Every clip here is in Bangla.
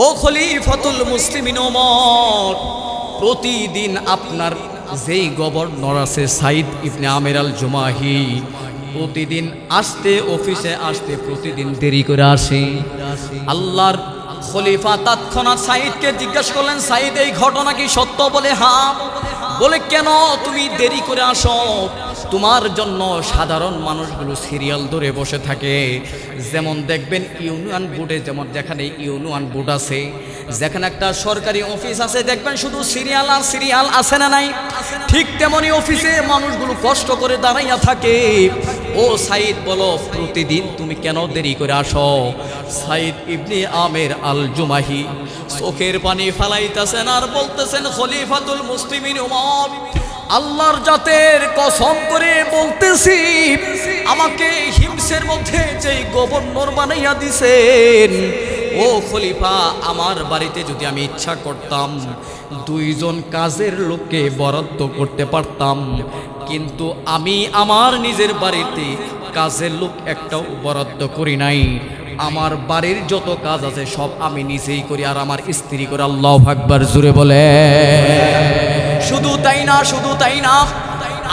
ও খলিফাতুল মুসলিমিন ওমর, প্রতিদিন আপনার যেই গভর্নর আছে সাইদ ইবনে আমের আল জুমাহি, প্রতিদিন আসতে অফিসে আসতে প্রতিদিন দেরি করে আসে। আল্লাহর খলিফা তৎক্ষণাৎ সাইদকে জিজ্ঞাসা করলেন, সাইদ এই ঘটনা কি সত্য? বলে হ্যাঁ। বলে কেন তুমি দেরি করে আসো? তোমার জন্য সাধারণ মানুষগুলো সিরিয়াল ধরে বসে থাকে। যেমন দেখবেন ইউনিয়ন বোর্ডে, যেমন যেখানে ইউনিয়ন বোর্ড আছে, যেখানে একটা সরকারি অফিস আছে, দেখবেন শুধু সিরিয়াল আর সিরিয়াল, আছে না নাই? ঠিক তেমনি অফিসে মানুষগুলো কষ্ট করে দাঁড়াইয়া থাকে। ও সাইদ বলো, প্রতিদিন তুমি কেন দেরি করে আসো? সাইদ ইবনে আমের আল জুমাহি চোখের পানি ফালাইতেছেন আর বলতেছেন, খলিফাতুল মুসলিমিন ওমর, আল্লাহর জাতের কসম করে বলতেছি, আমাকে হিমসের মধ্যে যেই গভর্নর বানাইয়া দিছেন, ও খলিফা, আমার বাড়িতে যদি আমি ইচ্ছা করতাম দুইজন কাজের লোককে বরাদ্দ করতে পারতাম, কিন্তু আমি আমার নিজের বাড়িতে কাজের লোক একটাও বরাদ্দ করি নাই। আমার বাড়ির যত কাজ আছে সব আমি নিজেই করি, আর আমার স্ত্রী করে। আল্লাহু আকবার জোরে বলে। শুধু তাই না, শুধু তাই না,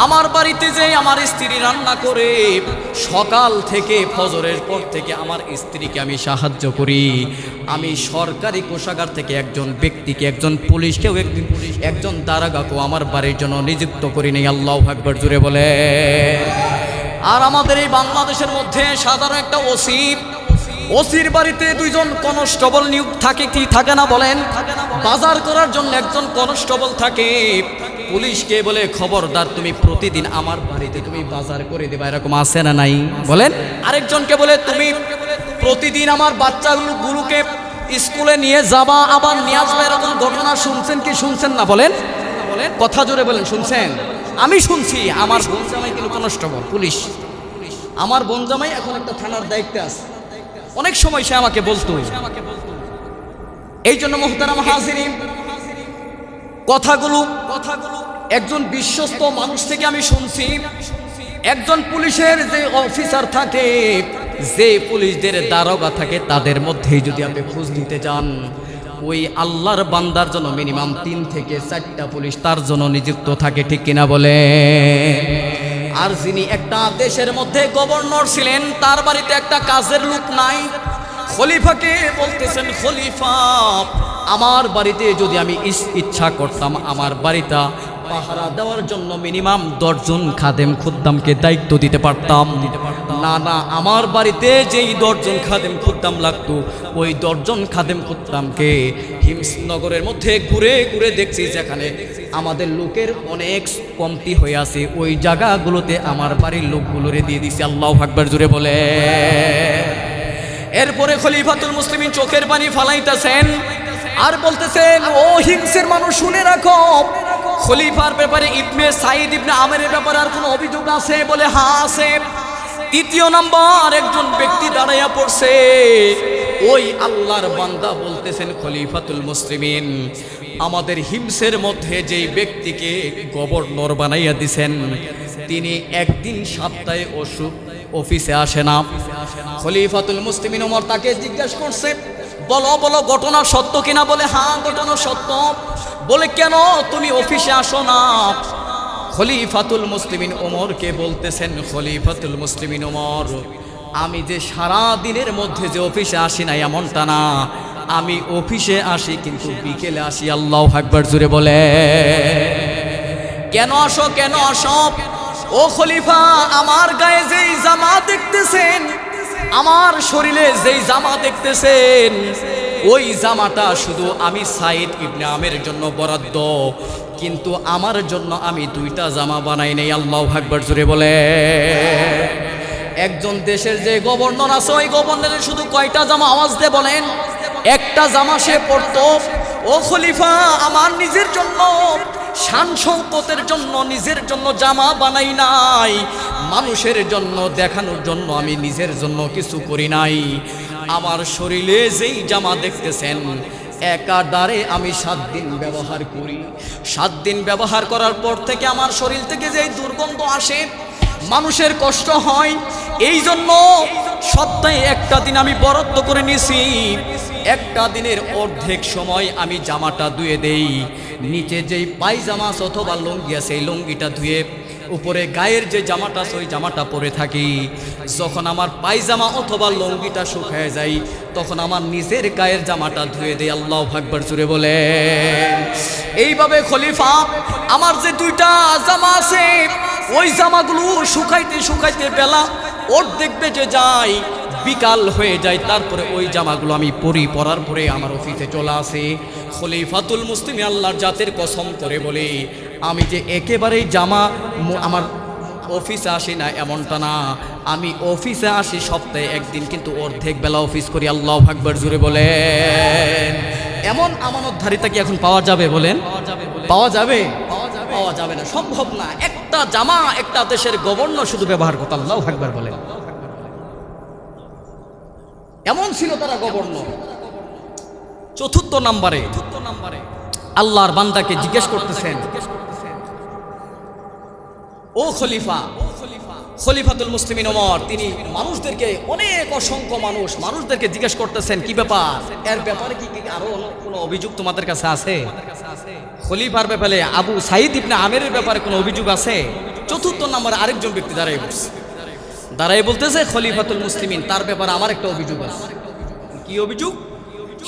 আমার বাড়িতে যে আমার স্ত্রী রান্না করে, সকাল থেকে ফজরের পর থেকে আমার স্ত্রীকে আমি সাহায্য করি। আমি সরকারি কোষাগার থেকে একজন ব্যক্তিকে, একজন পুলিশকেও, একজন দারোগাকেও আমার বাড়ির জন্য নিযুক্ত করি নেই। আল্লাহু আকবার জোরে বলে। আর আমাদের এই বাংলাদেশের মধ্যে সাধারণ একটা ওসির বাড়িতে দুইজন কনস্টেবল নিয়োগ থাকে, কি থাকে না বলেন? বাজার করার জন্য একজন কনস্টেবল থাকে। পুলিশকে বলে, খবরদার তুমি প্রতিদিন আমার বাড়িতে তুমি বাজার করে দেবা, এরকম আছে না নাই বলেন? আরেকজনকে বলে, তুমি প্রতিদিন আমার বাচ্চাগুলোকে স্কুলে নিয়ে যাবা আবার নিয়ে আসবে, এরকম ঘটনা শুনছেন কি শুনছেন না বলেন? কথা জোরে বলেন, শুনছেন? আমি শুনছি। আমার বোন জামাই কিন্তু কনস্টেবল, পুলিশ। আমার বোন জামাই এখন একটা থানার দায়িত্বে আছে। অনেক সময় সে আমাকে বলতো। এই জন্য মুহতারাম হাজিরিন, কথাগুলো একজন বিশ্বস্ত মানুষ থেকে আমি শুনছি। একজন পুলিশের যে অফিসার থাকে, যে পুলিশদের দারোগা থাকে, তাদের মধ্যেই যদি আপনি খোঁজ নিতে যান, ওই আল্লাহর বান্দার জন্য মিনিমাম 3 থেকে 4টা পুলিশ তার জন্য নিযুক্ত থাকে, ঠিক কিনা বলে? আর যিনি একটা দেশের মধ্যে গভর্নর ছিলেন, তার বাড়িতে একটা কাজের লোক নাই। খলিফাকে বলতেছেন, খলিফা, আমার বাড়িতে যদি আমি ইচ্ছা করতাম আমার বাড়িটা পাহারা দেওয়ার জন্য মিনিমাম 10 জন খাদেম খুদ্দামকে দায়িত্ব দিতে পারতাম। না না, আমার বাড়িতে যেই 10 জন খাদেম খুদ্দাম লাগতো, ওই 10 জন খাদেম খুদ্দামকে হিমসনগরের মধ্যে ঘুরে ঘুরে দেখছি, যেখানে আমাদের লোকের অনেক কমতি হয়ে আছে, ওই জায়গাগুলোতে আমার বাড়ির লোকগুলোরে দিয়ে দিছি। আল্লাহু আকবার জোরে বলে। এরপরে খলিফাতুল মুসলিমিন চোখের পানি ফালাইতেছেন আর বলতেছেন, ও হিমসের মানুষ, শুনে রাখো, খলিফার ব্যাপারে ইবনে সাইদ ইবনে আমেরের ব্যাপারে আর কোনো অভিযোগ আছে? বলে হ্যাঁ আছে। 3য় নাম্বার একজন ব্যক্তি দাঁড়াইয়া পড়ছে। ওই আল্লাহর বান্দা বলতেছেন, খলিফাতুল মুসলিমিন, আমাদের হিমসের মধ্যে যেই ব্যক্তিকে গভর্নর বানাইয়া দিছেন, তিনি একদিন সপ্তাহে অফিসে আসে না। খলিফাতুল মুসলিমিন ওমর তাকে জিজ্ঞাসা করছে, বলো বলো, ঘটনা সত্য কিনা? বলে হ্যাঁ, ঘটনা সত্য। বলে কেন তুমি অফিসে আসো না? খলিফাতুল মুসলিমিন ওমরকে বলতেছেন, খলিফাতুল মুসলিমিন ওমর, আমি যে সারা দিনের মধ্যে যে অফিসে আসি না এমনটা না, আমি অফিসে আসি কিন্তু বিকেলে আসি। আল্লাহু আকবার জোরে বলে। কেন আসো, কেন আসো? ও খলিফা, আমার গায়ে যেই জামা দেখতেছেন, আমার শরীরে যেই জামা দেখতেছেন, ওই জামাটা শুধু আমি সাইদ ইবনে আমের জন্য বরাদ্দ, কিন্তু আমার জন্য আমি 2টা জামা বানাই নেই। আল্লাহু আকবার জোরে বলে। একজন দেশের যে গভর্নর আছে, ওই গভর্নরের শুধু কয়টা জামা? আওয়াজ দিয়ে বলেন। একটা জামা সে পরতো। ও খলিফা, আমার নিজের জন্য, শান শৌকতের জন্য, নিজের জন্য জামা বানাই নাই, মানুষের জন্য দেখানোর জন্য আমি নিজের জন্য কিছু করি নাই। আমার শরীরে যেই জামা দেখতেছেন, একাধারে আমি 7 দিন ব্যবহার করি। 7 দিন ব্যবহার করার পর থেকে আমার শরীর থেকে যেই দুর্গন্ধ আসে, মানুষের কষ্ট হয়। এই জন্য সপ্তাহে একটা দিন আমি বরাদ্দ করে নিয়েছি, একটা দিনের অর্ধেক সময় আমি জামাটা ধুয়ে দেই, নিচে যেই পায়জামা অথবা লুঙ্গি আছে এই লুঙ্গিটা ধুয়ে উপরে গায়ের যে জামাটা আছে ওই জামাটা পরে থাকি। যখন আমার পায়জামা অথবা লুঙ্গিটা শুকায় যায় তখন আমার নিজের গায়ের জামাটা ধুয়ে দেই। আল্লাহু আকবার জোরে বলেন। এইভাবে খলিফা আমার যে দুইটা জামা আছে ওই জামাগুলো শুকাইতে শুকাইতে বেলা অর্ধেক বেজে যায়, বিকাল হয়ে যায়, তারপরে ওই জামাগুলো আমি পরার পরে আমার অফিসে চলে আসে। খলিফাতুল মুসলিমিন আল্লাহর জাতের কসম করে বলি, আমি যে একেবারেই জামা আমার অফিসে আসি না এমনটা না, আমি অফিসে আসি সপ্তাহে একদিন, কিন্তু অর্ধেক বেলা অফিস করি। আল্লাহু আকবার জোরে বলেন। এমন আমানতধারীতা কি এখন পাওয়া যাবে বলেন? পাওয়া যাবে? পাওয়া যাবে না, সম্ভব না। একটা জামা একটা দেশের গভর্নর শুধু ব্যবহার করত। আল্লাহু আকবার বলেন। এমন ছিল তারা গভর্নর। চতুর্থ নম্বরে আল্লাহর বান্দাকে জিজ্ঞেস করতেছেন, ও খলিফা, খলিফাতুল মুসলিমিন ওমর তিনি মানুষদেরকে অনেক অসংখ্য মানুষদেরকে জিজ্ঞেস করতেছেন কি ব্যাপার, এর ব্যাপারে কি আরো কোনো অভিযোগ তোমাদের কাছে আছে? খলিফার ব্যাপারে আবু সাঈদ ইবনে আমেরের ব্যাপারে কোনো অভিযোগ আছে? চতুর্থ নম্বরে আরেকজন ব্যক্তি দাঁড়াই বলতেছে খলিফাতুল মুসলিমিন তার ব্যাপারে আমার একটা অভিযোগ আছে। কি অভিযোগ?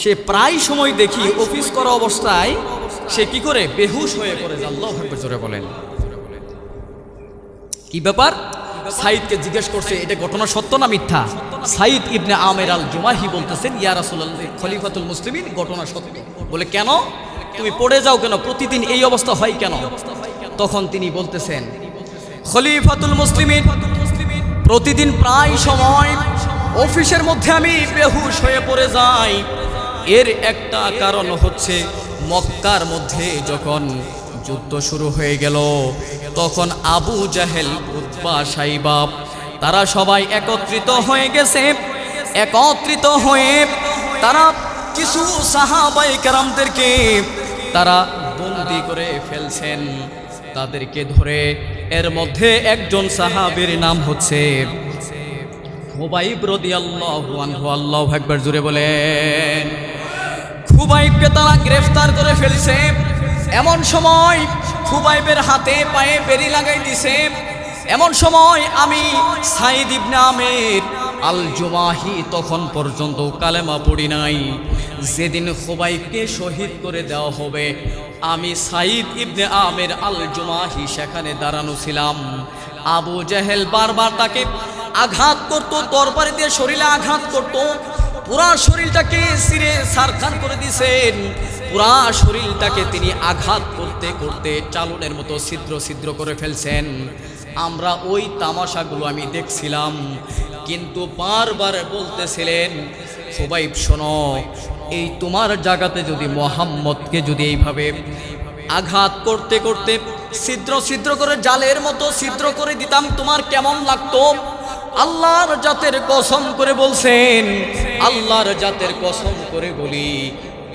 সে প্রায় সময় দেখি অফিস করা অবস্থায় সে কি করে বেহুশ হয়ে পড়ে যায়। আল্লাহু আকবার জোরে বলেন। কি ব্যাপার? সাঈদকে জিজ্ঞেস করছে এটা ঘটনা সত্য না মিথ্যা? সাঈদ ইবনে আমের আল জুমাহি বলতেছেন, ইয়া রাসূলুল্লাহ, খলিফাতুল মুসলিমিন ঘটনা সত্য। বলে কেন? তুমি পড়ে যাও কেন? প্রতিদিন এই অবস্থা হয় কেন? তখন তিনি বলতেছেন, খলিফাতুল মুসলিমিন প্রতিদিন প্রায় সময় অফিসের মধ্যে আমি বেহুশ হয়ে পড়ে যাই। এর একটা কারণ হচ্ছে মক্কার মধ্যে যখন যুদ্ধ শুরু হয়ে গেল তখন আবু জাহেল, উতবা, সাইবা তারা সবাই একত্রিত হয়ে গেছে। একত্রিত হয়ে তারা কিছু সাহাবায়ে কেরামদেরকে তারা বন্দী করে ফেলছেন, তাদেরকে ধরে। এর মধ্যে একজন সাহাবীর নাম হচ্ছে খুবাইব রাদিয়াল্লাহু আনহু। আল্লাহু আকবার জোরে বলেন। খুবাইবকে তারা গ্রেফতার করে ফেলছে। এমন সময় খুবাইবের হাতে পায়ে বেড়ি লাগাই দিছে। এমন সময় আমি সাঈদ ইবনে আমের আল জুমাহি তখন পর্যন্ত কালেমা পড়ি নাই। যেদিন খুবাইবকে শহীদ করে দেওয়া হবে আমি সাঈদ ইবনে আমের আল জুমাহি সেখানে দাঁড়ানো ছিলাম। আবু জাহেল বারবার তাকে আঘাত করত, তরবারি দিয়ে শরীরে আঘাত করত, পুরা শরীরটাকে ছিঁড়ে ছারখার করে দিয়েছেন। পুরা শরীরটাকে তিনি আঘাত করতে করতে চালনের মতো ছিদ্র ছিদ্র করে ফেলছেন। আমরা ওই তামাশাগুলো আমি দেখছিলাম, কিন্তু বারবার বলতেছিলেন, খুবাইব শোনো, এই তোমার জায়গাতে যদি মুহাম্মদকে যদি এইভাবে আঘাত করতে করতে ছিদ্র ছিদ্র করে জালের মতো ছিদ্র করে দিতাম তোমার কেমন লাগতো? আল্লাহর জাতের কসম করে বলছেন, আল্লাহর জাতের কসম করে বলি,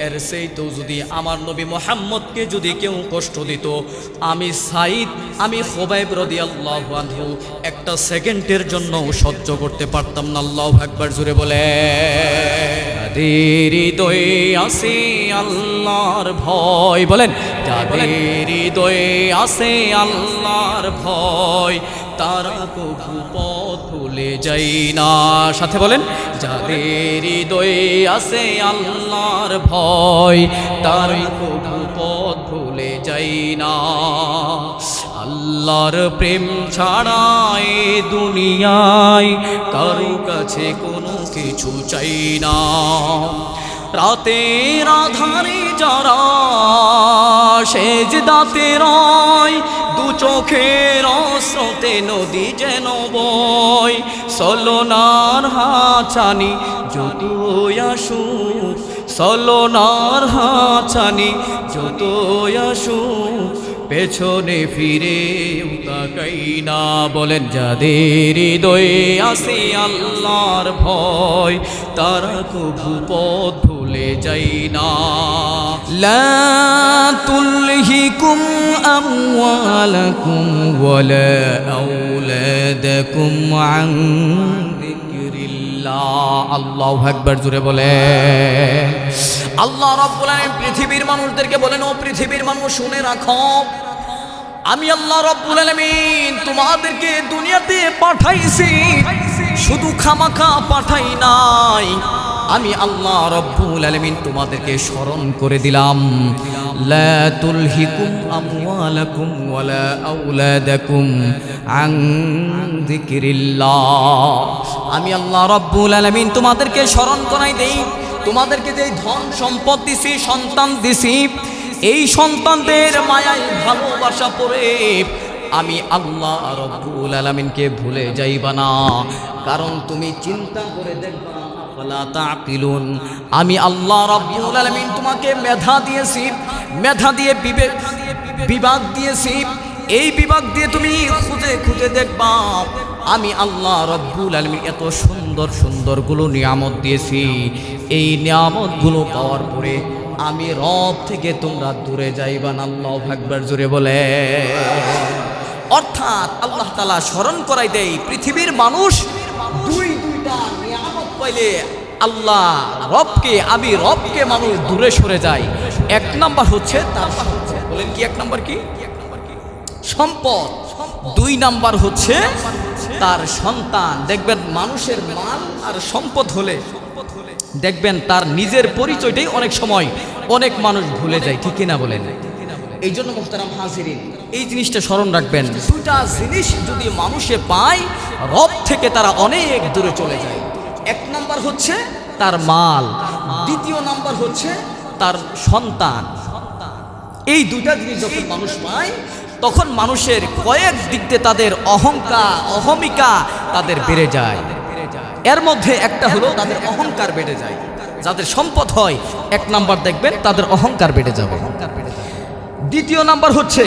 এর সেই তো যদি আমার নবী মুহাম্মদকে যদি কেউ কষ্ট দিত আমি সাঈদ, আমি খুবাইব রাদিয়াল্লাহু আনহু একটা সেকেন্ডের জন্য সহ্য করতে পারতাম না। আল্লাহু আকবার জোরে বলে। যাদের হৃদয়ে আছে আল্লাহর ভয়, বলেন, যাদের হৃদয়ে আছে আল্লাহর ভয় তারা কবু পথ ভুলে যায় না। সাথে বলেন, যাদের হৃদয়ে আছে আল্লাহর ভয় তারা কবু পথ ভুলে যায় না। আল্লাহর প্রেম ছাড়া এ দুনিয়ায় কারো কাছে কোনো কিছু চাই না। রাতের আধারে যারা সেজদাতে রয়, দু চোখের স্রোতে নদী যেন বয়। সলনার হাছানি যতই আসুক, সলনার হাছানি যতই আসুক, পেছনে ফিরে তাকাই না। বলেন, যাদের হৃদয়ে আছে আল্লাহর ভয় তারা কবু পথ ভুলে যায় না। লা তুলহিকুম আমওয়ালাকুম ওয়ালা আওলাদাকুম আন যিকরিল্লাহ। আল্লাহু আকবার, জোরে বলে। আল্লাহ রাব্বুল আলামিন পৃথিবীর মানুষদেরকে বলেন, ও পৃথিবীর মানুষ শুনে রাখো, আমি আল্লাহ রাব্বুল আলামিন তোমাদেরকে দুনিয়াতে পাঠাইছি, শুধু খামাখা পাঠাই নাই। আমি আল্লাহ রাব্বুল আলামিন তোমাদেরকে স্মরণ করে দিলাম, লা তুলহিকুম আমওয়ালাকুম ওয়ালা আওলাদাকুম আন যিকরিল্লাহ। আমি আল্লাহ রাব্বুল আলামিন তোমাদেরকে স্মরণ করাই দেই, তোমাদেরকে যে ধন সম্পদ দিছি, সন্তান দিছি, এই সন্তানদের মায়ায় ভালোবাসা পড়ে আমি আল্লাহ রাব্বুল আলামিনকে ভুলে যাইবা না। কারণ তুমি চিন্তা করে দেখবা, ফালা তাকিলুন, আমি আল্লাহ রাব্বুল আলামিন তোমাকে মেধা দিয়েছি, মেধা দিয়ে বিভাগ দিয়েছি, এই বিভাগ দিয়ে তুমি খুঁজে খুঁজে দেখবা আমি আল্লাহ রাব্বুল আলামিন এত সুন্দর সুন্দরগুলো নিয়ামত দিয়েছি। এই নিয়ামতগুলো পাওয়ার পরে আমি রব থেকে তোমরা দূরে যাইবা না। আল্লাহু আকবার, জোরে বলে। অর্থাৎ আল্লাহ তাআলা স্মরণ করাই দেয়, পৃথিবীর মানুষ দুইটা নিয়ামত পাইলে আল্লাহ রবকে, আমি রবকে মানুষ দূরে সরে যায়। এক নাম্বার হচ্ছে তার সম্পদ। বলেন কি এক নাম্বার? কি সম্পদ। দুই নাম্বার হচ্ছে তার সন্তান। দেখবেন মানুষের মাল আর সম্পদ হলে দেখবেন তার নিজের পরিচয়টাই অনেক সময় অনেক মানুষ ভুলে যায়, ঠিক কিনা বলেন? এই জন্য মুহতারাম হাজিরিন, এই জিনিসটা স্মরণ রাখবেন, দুটা জিনিস যদি মানুষে পায় রব থেকে তারা অনেক দূরে চলে যায়। এক নাম্বার হচ্ছে তার মাল, দ্বিতীয় নাম্বার হচ্ছে তার সন্তান। এই দুটা জিনিস যখন মানুষ পায় তখন মানুষের কয়েক দিক দিয়ে তাদের অহমিকা তাদের বেড়ে যায়। এর মধ্যে একটা হলো তাদের অহংকার বেড়ে যায়। যাদের সম্পদ হয় এক নাম্বার দেখবেন তাদের অহংকার বেড়ে যাবে। দ্বিতীয় নাম্বার হচ্ছে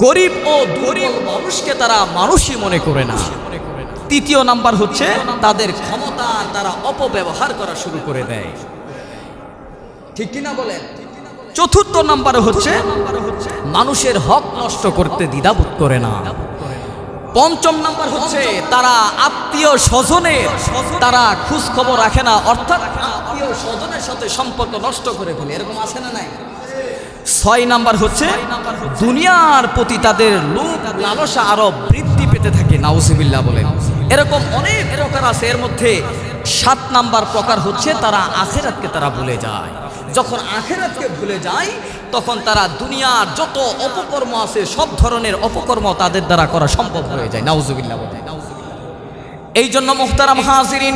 গরিব ও দুর্বল মানুষকে তারা মানুষই মনে করে না। তৃতীয় নাম্বার হচ্ছে তাদের ক্ষমতা তারা অপব্যবহার করা শুরু করে দেয়, ঠিক কিনা বলেন? চতুর্থ নাম্বার হচ্ছে মানুষের হক নষ্ট করতে দ্বিধাবোধ করে না। পঞ্চম নাম্বার হচ্ছে তারা আত্মীয় স্বজনের তারা খোঁজ খবর রাখে না, অর্থাৎ আত্মীয় স্বজনের সাথে সম্পর্ক নষ্ট করে ফেলে। এরকম আছে না নাই? ছয় নাম্বার হচ্ছে দুনিয়ার প্রতি তাদের লোভ লালসা আরো বৃদ্ধি পেতে থাকে। নাউজুবিল্লাহ বলেন। এরকম অনেক প্রকার আছে। এর মধ্যে 7 নাম্বার প্রকার হচ্ছে তারা আখিরাতকে তারা ভুলে যায়। যখন আখিরাতকে ভুলে যায় তখন তারা দুনিয়ার যত অপকর্ম আছে সব ধরনের অপকর্ম তাদের দ্বারা করা সম্ভব হয়ে যায়। নাউজুবিল্লাহ বলেন। এই জন্য মুহতারাম হাজিরিন,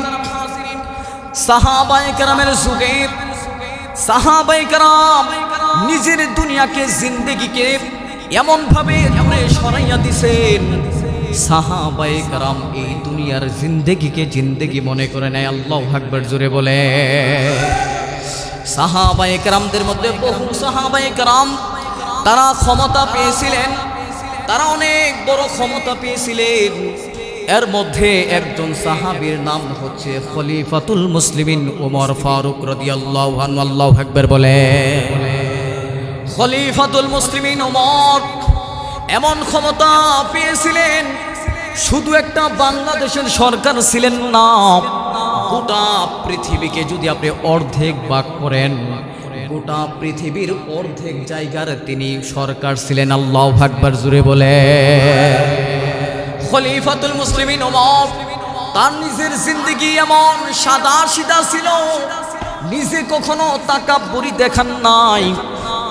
সাহাবায়ে কেরামের যুগে সাহাবায়ে কেরাম নিজের দুনিয়াকে জিন্দেগিকে এমন ভাবে দূরে সরাইয়া দিছেন, সাহাবায়ে কেরাম এই দুনিয়ার জিন্দেগিকে জিন্দেগি মনে করে নেয়। আল্লাহু আকবার, জোরে বলে। সাহাবায়ে কেরামদের মধ্যে বহু সাহাবায়ে কেরাম তারা ক্ষমতা পেয়েছিলেন, তারা অনেক বড় ক্ষমতা পেয়েছিলেন। এর মধ্যে একজন সাহাবীর নাম হচ্ছে খলিফাতুল মুসলিমিন ওমর ফারুক রাদিয়াল্লাহু আনহু। আল্লাহু আকবার বলে। খলিফাতুল মুসলিমিন ওমর এমন ক্ষমতা পেয়েছিলেন, শুধু একটা বাংলাদেশের সরকার ছিলেন না, গোটা পৃথিবীকে যদি আপনি অর্ধেক ভাগ করেন, গোটা পৃথিবীর অর্ধেক জায়গার তিনি সরকার ছিলেন। আল্লাহু আকবার, জোরে বলে। খলিফাতুল মুসলিমিন ওমর তার নিজের জিন্দেগি এমন সাদা সিধা ছিল, নিজে কখনো তাকাব্বুরি দেখান নাই,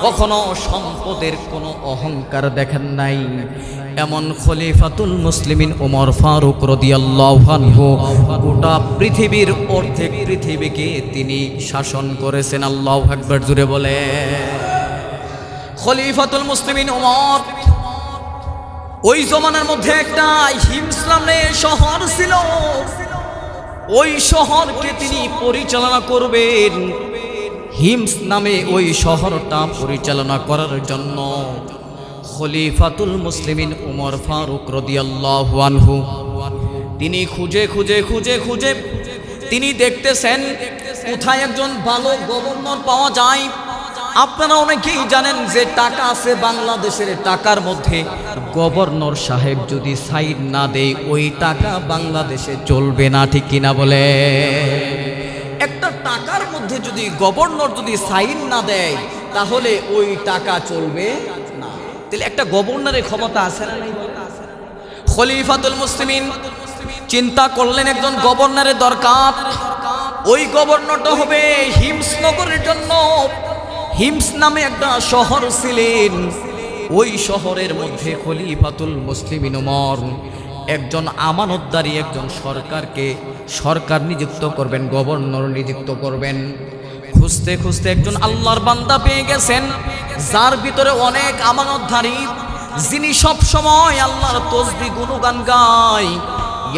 কখনো সম্পদের কোনো অহংকার দেখেন নাই। এমন খলিফাতুল মুসলিমিন ওমর ফারুক রাদিয়াল্লাহু আনহু গোটা পৃথিবীর অর্ধেক পৃথিবীকে তিনি শাসন করেছেন। আল্লাহু আকবার, জোরে বলে। খলিফাতুল মুসলিমিন ওমর ওই জমানার মধ্যে একটা হিমস নামে শহর ছিল, ওই শহরকে তিনি পরিচালনা করবেন। হিমস নামে ওই শহরটা পরিচালনা করার জন্য খলিফাতুল মুসলিমিন ওমর ফারুক রাদিয়াল্লাহু আনহু তিনি খুঁজে খুঁজে খুঁজে খুঁজে তিনি দেখতেছেন কোথায় একজন ভালো গভর্নর পাওয়া যায়, আপনারা অনেকেই জানেন যে টাকা আছে বাংলাদেশের, টাকার মধ্যে গভর্নর সাহেব যদি সাইন না দেয় ওই টাকা বাংলাদেশে চলবে না, ঠিক কিনা বলে? একটা টাকার মধ্যে যদি গভর্নর যদি সাইন না দেয় তাহলে ওই টাকা চলবে না। তাহলে একটা গভর্নরের ক্ষমতা আছে না? খলিফাতুল মুসলিমিন চিন্তা করলেন একজন গভর্নরের দরকার। ওই গভর্নরটা হবে হিমসনগরের জন্য। হিমস নামে একটা শহর ছিলেন, ওই শহরের মধ্যে খলিফাতুল মুসলিমিন ওমর একজন আমানতদারী একজন সরকার নিযুক্ত করবেন, গভর্নর নিযুক্ত করবেন। খুঁজতে খুঁজতে একজন আল্লাহর বান্দা পেয়ে গেছেন যার ভিতরে অনেক আমানতধারী, যিনি সব সময় আল্লাহর তসবিহ গুণগান গায়।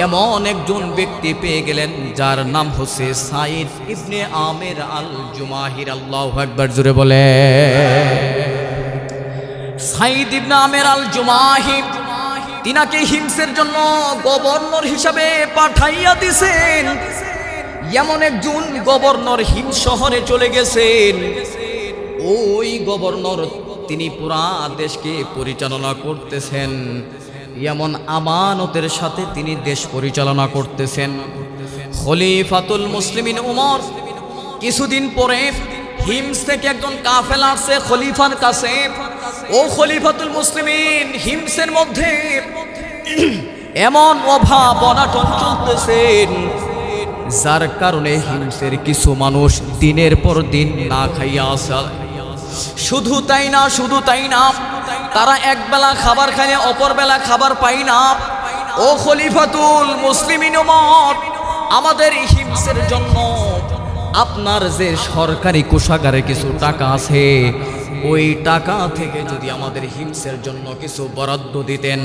এমন একজন ব্যক্তি পেয়ে গেলেন যার নাম হচ্ছে সাইদ ইবনে আমের আল জুমাহির। আল্লাহু আকবার, জোরে বলে। সাইদ ইবনে আমের আল জুমাহি তিনাকে হিমসের জন্য গভর্নর হিসাবে পাঠাইয়া দিছেন। এমন একজন গভর্নর হিমস শহরে চলে গেছেন। ওই গভর্নর তিনি পুরা দেশকে পরিচালনা করতেছেন, এমন আমানতের সাথে তিনি দেশ পরিচালনা করতেছেন। খলিফাতুল মুসলিমিন উমর কিছুদিন পরে হিমস থেকে একজন কাফেলা আসছে খলিফার কাছে। ও খলিফাতুল মুসলিমিন, হিমসের মধ্যে এমন অভাব অনাটন চলতেছেন যার কারণে হিমসের কিছু মানুষ দিনের পর দিন না খাইয়া আসা। শুধু তাই না, তারা একবেলা খাবার খায় অপর বেলা খাবার পায় না। ও খলিফাতুল মুসলিমিন ওমর, আমাদের হিমসের জন্য আপনার যে সরকারি কোষাগারে কিছু টাকা আছে, ওই টাকা থেকে যদি আমাদের হিমসের জন্য কিছু বরাদ্দ দিতেন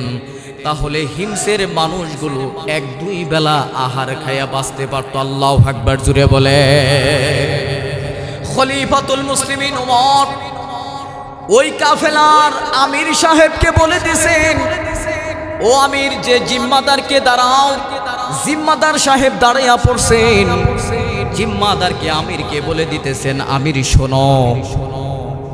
তাহলে হিমসের মানুষগুলো 1-2 বেলা আহার খাইয়া বাঁচতে পারত। আল্লাহু আকবার, জোরে বলে। খলিফাতুল মুসলিমিন ওমর ওই কাফেলার আমির সাহেবকে বলে দিয়েছেন, ও আমির, যে জিম্মাদারকে দাঁড়াও। জিম্মাদার সাহেব দাঁড়াইয়া পড়ছেন। জিম্মাদারকে আমিরকে বলে দিতেছেন, আমির শোনো,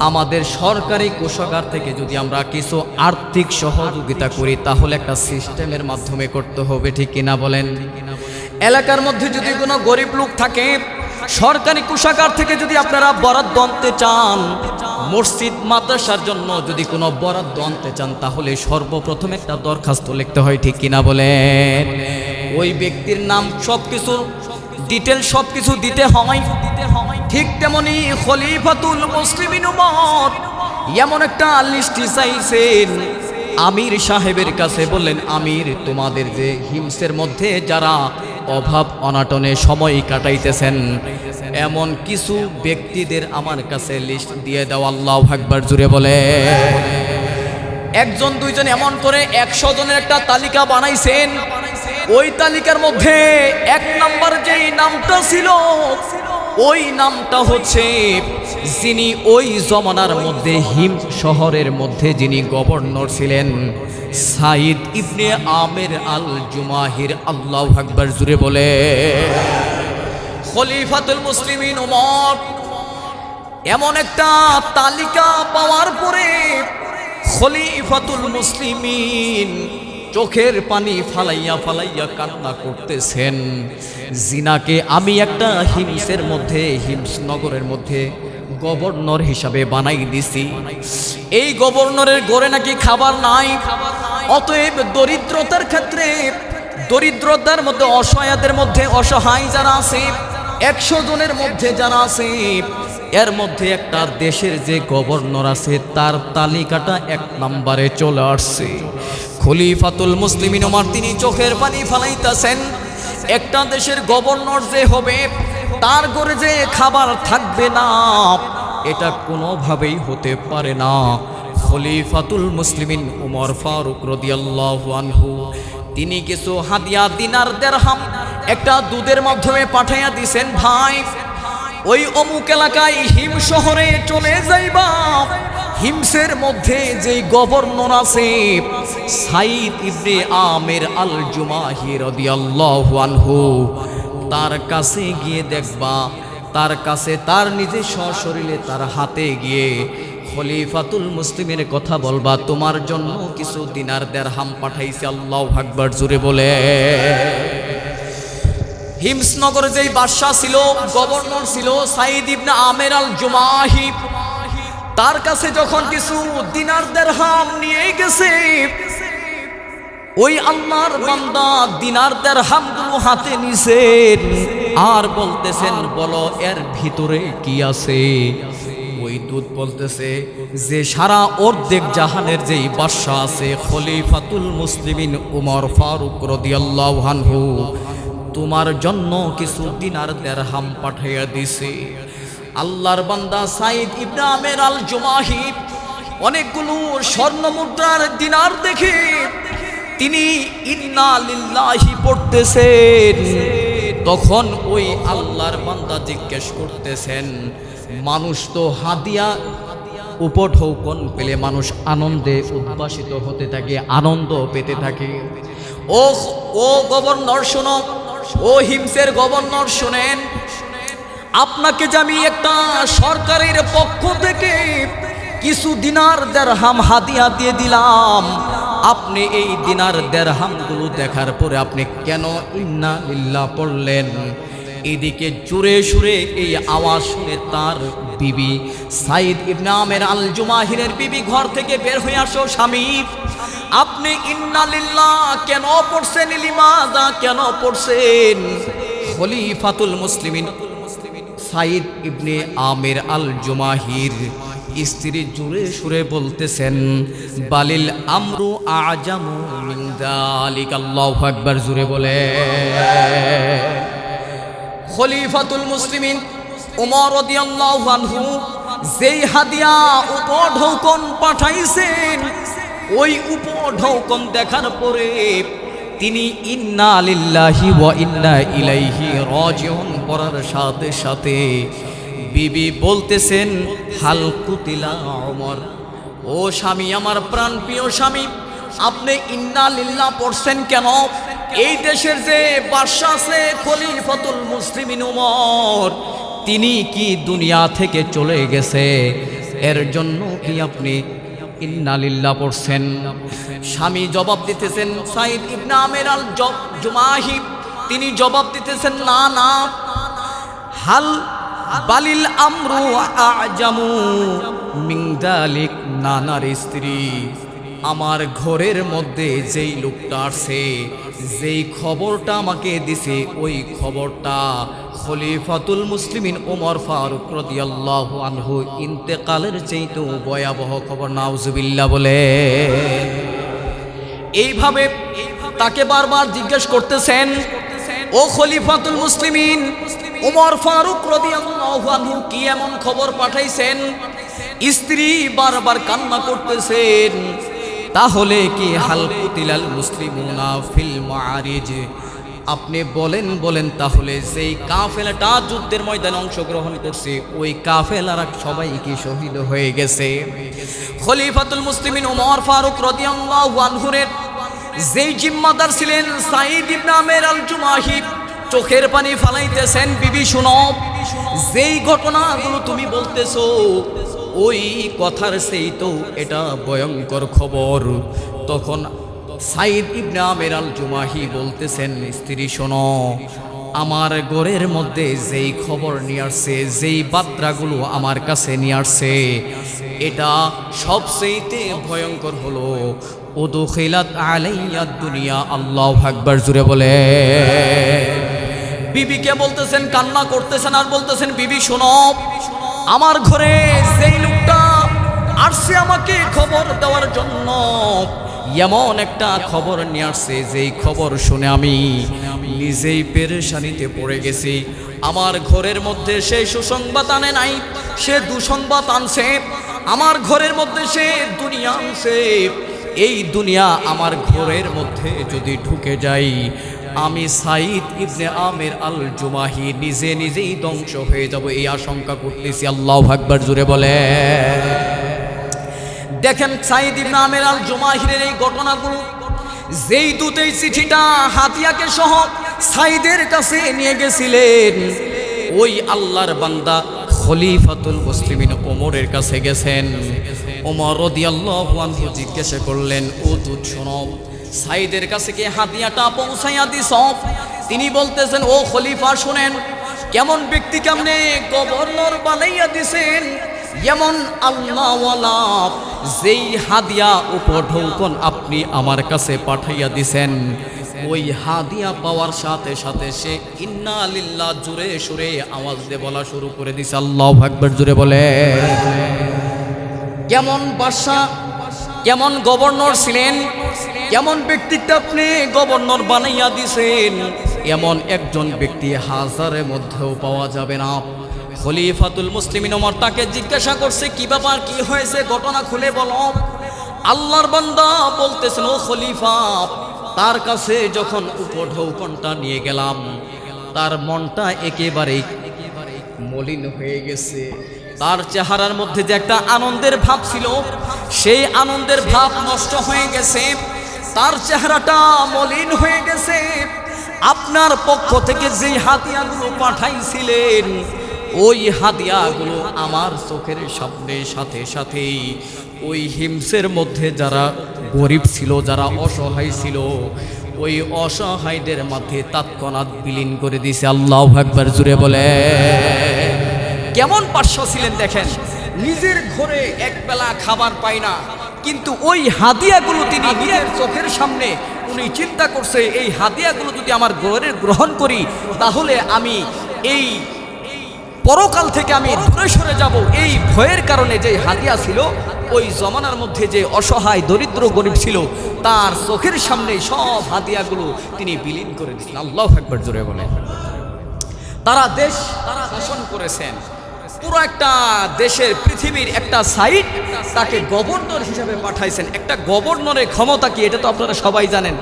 আমাদের সরকারি কোষাগার থেকে যদি আমরা কিছু আর্থিক সহযোগিতা করি তাহলে একটা সিস্টেমের মাধ্যমে করতে হবে, ঠিক কিনা বলেন? এলাকার মধ্যে যদি কোনো গরিব লোক থাকে, সরকারি কোষাগার থেকে যদি আপনারা বরাদ্দ আনতে চান, মসজিদ মাদ্রাসার জন্য যদি কোনো বরাদ্দ আনতে চান তাহলে সর্বপ্রথম একটা দরখাস্ত লিখতে হয়, ঠিক কিনা বলেন? ওই ব্যক্তির নাম সবকিছু ডিটেল সবকিছু দিতে হয়। ঠিক তেমনি খলিফাতুল মুসলিমিন ওমর এমন একটা লিস্ট চাইছেন। আমির সাহেবের কাছে বললেন, আমির, তোমাদের যে হিমসের মধ্যে যারা অভাব অনাটনে সময় কাটাইতেছেন এমন কিছু ব্যক্তিদের আমার কাছে লিস্ট দিয়ে দাও। আল্লাহু আকবার, জোরে বলে। 1-2 এমন করে 100 জনের একটা তালিকা বানাইছেন। ওই তালিকার মধ্যে 1 নম্বর যেই নামটা ছিল, ওই নামটা হচ্ছে যিনি ওই জমানার মধ্যে হিম শহরের মধ্যে যিনি গভর্নর ছিলেন, সাইদ ইবনে আমের আল জুমাহির। আল্লাহু আকবার, জোরে বলে। খলিফাতুল মুসলিমিন ওমর এমন একটা তালিকা পাওয়ার পরে খলিফাতুল মুসলিমিন চোখের পানি ফালাইয়া ফালাইয়া কান্না করতেছেন। জিনাকে আমি একটা হিমসের মধ্যে, হিমস নগরের মধ্যে গভর্নর হিসাবে বানাই দিছি। এই গভর্নরের ঘরে নাকি খাবার নাই। অতএব দরিদ্রতার ক্ষেত্রে, দরিদ্রতার মধ্যে অসহায়দের মধ্যে অসহায় যারা আছে 100 জনের মধ্যে যারা আছে, এর মধ্যে একটা দেশের যে গভর্নর আছে তার তালিকাটা 1 নম্বরে চলে আসছে। খলিফাতুল মুসলিমিন ওমর তিনি চোখের পানি ফালাইতেছেন। একটা দেশের গভর্নর যে হবে তার ঘরে যে খাবার থাকবে না, এটা কোনোভাবেই হতে পারে না। খলিফাতুল মুসলিমিন উমর ফারুক রাদিয়াল্লাহু আনহু তিনি কিছু হাদিয়া, দিনার, দিরহাম একটা দুধের মাধ্যমে পাঠাইয়া দিছেন, ভাই ওই অমুক এলাকায় হিম শহরে চলে যাইবা। হিমসের মধ্যে যেই গভর্নর আছে সাইদ ইবনে আমের আল জুমাহি রাদিয়াল্লাহু আনহু, তার কাছে গিয়ে দেখবা তার কাছে তার নিজের সশরীরে তার হাতে গিয়ে খলিফাতুল মুসলিমের কথা বলবা, তোমার জন্য কিছু দিনার দিরহাম পাঠাইছে। আল্লাহু আকবার জোরে বলে। হিমসনগরে যেই বাদশা ছিল, গভর্নর ছিল সাইদ ইবনে আমের আল জুমাহি, তার কাছে যখন কিছু দিনার দিরহাম নিয়ে গেছে, ওই আল্লাহর বান্দা দিনার দিরহামগুলো হাতে নিছেন আর বলতেছেন, বলো এর ভিতরে কি আছে? ওই দূত বলতেছে যে সারা অর্ধেক জাহানের যেই বাদশা আছে খলিফাতুল মুসলিমিন উমর ফারুক রাদিয়াল্লাহু আনহু, তোমার জন্য কিছু দিনার দিরহাম পাঠাইয়া দিছে। আল্লাহর বান্দা সাইদ ইবনে আমের আল জুমাহি অনেকগুলো স্বর্ণ মুদ্রার দিনার দেখে তিনি ইন্না লিল্লাহি পড়তেছেন। তখন ওই আল্লাহর বান্দা জিজ্ঞেস করতেছেন, মানুষ তো হাদিয়া উপঢৌকন পেলে মানুষ আনন্দে উদ্ভাসিত হতে থাকে, আনন্দ পেতে থাকে। ও গভর্নর শোনো, ও হিমসের গভর্নর শোনেন, আপনাকে যে আমি একটা সরকারের পক্ষ থেকে কিছু দিনার দিরহাম হাদিয়া দিয়ে দিলাম, আপনি এই দিনার দিরহামগুলো দেখার পরে আপনি কেন ইন্না লিল্লাহ পড়লেন? এদিকে জোরে সুরে এই আওয়াজ শুনে তার বিবি সাইদ ইবনে আমের আল জুমাহিরের বিবি ঘর থেকে বের হয়ে আসো, স্বামী আপনি ইন্না লিল্লাহ কেন পড়ছেন? লিমাযা কেন পড়ছেন? খলিফাতুল মুসলিমিন সাইদ ইবনে আমের আল জুমাহির স্ত্রী জোরে সুরে বলতেছেন, বালিল আমরু আজামু মিন যালিক। আল্লাহু আকবার জোরে বলে। খলিফাতুল মুসলিমিন ওমর রাদিয়াল্লাহু আনহু যেই হাদিয়া উপঢৌকন পাঠাইছেন, ওই উপঢৌকন দেখার পরে তিনি ইন্না লিল্লাহি ওয়া ইন্না ইলাইহি রাজিউন পড়ার সাথে সাথে বিবি বলতেছেন, হাল কুতিলা ওমর, ও স্বামী, আমার প্রাণপ্রিয় স্বামী, আপনি ইন্না লিল্লাহ পড়ছেন কেন? এই দেশের যে বাদশা আছে খলিফাতুল মুসলিমিন ওমর, তিনি কি দুনিয়া থেকে চলে গেছে, এর জন্য কি আপনি ইন্না লিল্লাহ পড়ছেন? স্বামী জবাব দিতেছেন, সাইদ ইবনে আমের আল জুমাহি তিনি জবাব দিতেছেন, না না, হাল বালিল আমরু আজামু মিন যালিক। নানার স্ত্রী, আমার ঘরের মধ্যে যেই লোকটা আছে, যেই খবরটা আমাকে দিছে, ওই খবরটা খলিফাতুল মুসলিমিন ওমর ফারুক রাদিয়াল্লাহু আনহু ইন্তেকালের চাইতেও ভয়াবহ খবর। নাউজুবিল্লাহ বলে। এইভাবে তাকে বারবার জিজ্ঞেস করতেছেন, ও খলিফাতুল মুসলিমিন ওমর ফারুক রাদিয়াল্লাহু আনহু কি এমন খবর পাঠাইছেন? স্ত্রী বারবার কান্না করতেছেন, তাহলে কি হাল কুতিলাল মুসলিমুনা ফিল মাআরিজ, আপনি বলেন তাহলে যেই কাফেলাটা যুদ্ধের ময়দানে অংশগ্রহণ করছে, ওই কাফেলারা সবাই কি শহীদ হয়ে গেছে? খলিফাতুল মুসলিমিন ওমর ফারুক রাদিয়াল্লাহু আনহুর যেই জিম্মাদার ছিলেন সাইদ ইবনে আমের আল জুমাহি চোখের পানি ফালাইতেছেন, বিবি শুনো, যেই ঘটনাগুলো তুমি বলতেছো ওই কথার সেই তো এটা ভয়ঙ্কর খবর। তখন সাইদ ইবনে আমের আল জুমাহি বলতেছেন, স্ত্রী শোনো, আমার ঘরের মধ্যে যেই খবর নিয়ে আসছে, যেই বার্তাগুলো আমার কাছে নিয়ে আসছে, এটা সবচেয়ে ভয়ঙ্কর হলো উদখিলাত আলাইয়া দুনিয়া। আল্লাহু আকবার জোরে বলে। বিবিকে বলতেছেন, কান্না করতেছেন আর বলতেছেন, বিবি শোনো, আমার ঘরে যেই লোকটা আসছে আমাকে খবর দেওয়ার জন্য, এমন একটা খবর নিয়ে আসছে, যেই খবর শুনে আমি নিজেই পেরেশানিতে পড়ে গেছি। আমার ঘরের মধ্যে সে সুসংবাদ আনে নাই, সে দুঃসংবাদ আনছে। আমার ঘরের মধ্যে সে দুনিয়া আনছে। এই দুনিয়া আমার ঘরের মধ্যে যদি ঢুকে যাই, আমি সাইদ ইবনে আমের আল জুমাহি নিজেই ধ্বংস হয়ে যাব, এই আশঙ্কা করতেছি। আল্লাহু আকবার জোরে বলে। দেখেন সাইদ ইবনে আমের আল জুমাহির এই ঘটনাগুলো, যেই দূত এই চিঠিটা হাতিয়াকে সহ সাইদের কাছে নিয়ে গেছিলেন, ওই আল্লাহর বান্দা খলিফাতুল মুসলিমিন ওমরের কাছে গেছেন। ওমর রাদিয়াল্লাহু আনহু জিজ্ঞাসা করলেন, ও দুধ শোনো, সাইদের কাছে কি হাদিয়াটা পৌঁছাইয়া দিছ? তিনি বলতেছেন, ও খলিফা শুনেন, কেমন ব্যক্তিকে আপনি গভর্নর বানাইয়া দিছেন, যেমন আল্লাহওয়ালা যেই হাদিয়া উপঢৌকন আপনি আমার কাছে পাঠাইয়া দিছেন, ওই হাদিয়া পাওয়ার সাথে সাথে সে ইন্না লিল্লাহ জোরে সুরে আওয়াজ দিয়ে বলা শুরু করে দিছে, আল্লাহু আকবার জোরে বলে। কেমন বাদশা, কেমন গভর্নর ছিলেন, কেমন ব্যক্তিত্ব আপনি গভর্নর বানাইয়া দিছেন, এমন একজন ব্যক্তি হাজারের মধ্যেও পাওয়া যাবে না। খলিফাতুল মুসলিমিন ওমর তাকে জিজ্ঞাসা করছে, কি ব্যাপার, কি হয়েছে, ঘটনা খুলে বলো। আল্লাহর বান্দা বলতেছেন, ও খলিফা, তার কাছে যখন উপঢৌকনটা নিয়ে গেলাম, তার মনটা একেবারে মলিন হয়ে গেছে। তার চেহারার মধ্যে যে একটা আনন্দের ভাব ছিল, সেই আনন্দের ভাব নষ্ট হয়ে গেছে, তার চেহারাটা মলিন হয়ে গেছে। আপনার পক্ষ থেকে যে হাদিয়াগুলো পাঠাইছিলেন, ওই হাদিয়াগুলো আমার চোখের সামনে সাথে সাথেই ওই হিমসের মধ্যে যারা গরিব ছিল, যারা অসহায় ছিল, ওই অসহায়দের মধ্যে তৎক্ষণাৎ বিলীন করে দিয়েছে। আল্লাহু আকবার জুড়ে বলে। কেমন পাশা ছিলেন দেখেন, নিজের ঘরে একবেলা খাবার পায় না, কিন্তু ওই হাদিয়াগুলো তিনি নিজের চোখের সামনে উনি চিন্তা করছে, এই হাদিয়াগুলো যদি আমার ঘরে গ্রহণ করি, তাহলে আমি এই পরকাল থেকে আমি দূরে সরে যাব। এই ভয়ের কারণে যে হাদিয়া ছিল, ওই জমানার মধ্যে যে অসহায় দরিদ্র গরিব ছিল, তার চোখের সামনে সব হাদিয়াগুলো তিনি বিলীন করে দিলেন। আল্লাহু আকবার জোরে বলে। তারা দেশ শাসন করেছেন, পুরো একটা দেশের পৃথিবীর একটা সাইড তাকে গভর্নর হিসাবে পাঠাইছেন। একটা গভর্নরের ক্ষমতা কি, এটা তো আপনারা সবাই জানেন।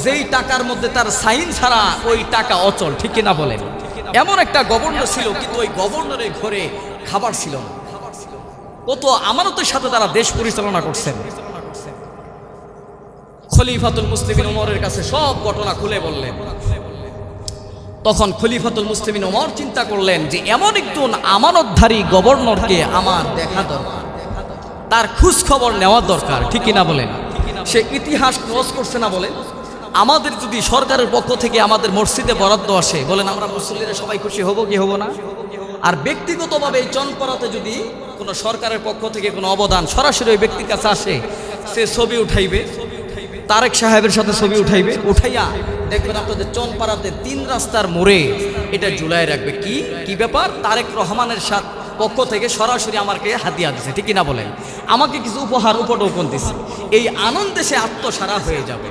যেই টাকার মধ্যে তার সাইন ছাড়া ওই টাকা অচল, ঠিক কিনা বলেন? এমন একটা গভর্নর ছিল, কিন্তু ওই গভর্নরের ঘরে খাবার ছিল না। কত আমানতের সাথে তারা দেশ পরিচালনা করছেন। খলিফাতুল মুসলিমিন ওমরের কাছে সব ঘটনা খুলে বললেন। তখন খলিফাতুল মুসলিমিন ওমর চিন্তা করলেন যে এমন একজন আমানতধারী গভর্নরকে আমার দেখা দরকার, তার খোঁজ খবর নেওয়া দরকার, ঠিক কিনা বলেন? সে ইতিহাস ক্রস করছে না বলেন? আমাদের যদি সরকারের পক্ষ থেকে আমাদের মসজিদে বরাদ্দ আসে, বলেন আমরা মুসল্লিরা সবাই খুশি হব কি হব না? আর ব্যক্তিগতভাবে এই চনপাড়াতে যদি কোনো সরকারের পক্ষ থেকে কোনো অবদান সরাসরি ওই ব্যক্তির কাছে আসে, সে ছবি উঠাইবে, তারেক সাহেবের সাথে ছবি উঠাইবে, উঠাইয়া দেখবেন আপনাদের চনপাড়াতে 3 রাস্তার মোড়ে এটা ঝুলাই রাখবে। কি কি ব্যাপার? তারেক রহমানের সাথে পক্ষ থেকে সরাসরি আমাকে হাদিয়া দিছে, ঠিক কিনা বলেন? আমাকে কিছু উপহার উপঢৌকন দিছে। এই আনন্দে সে আত্মসারা হয়ে যাবে।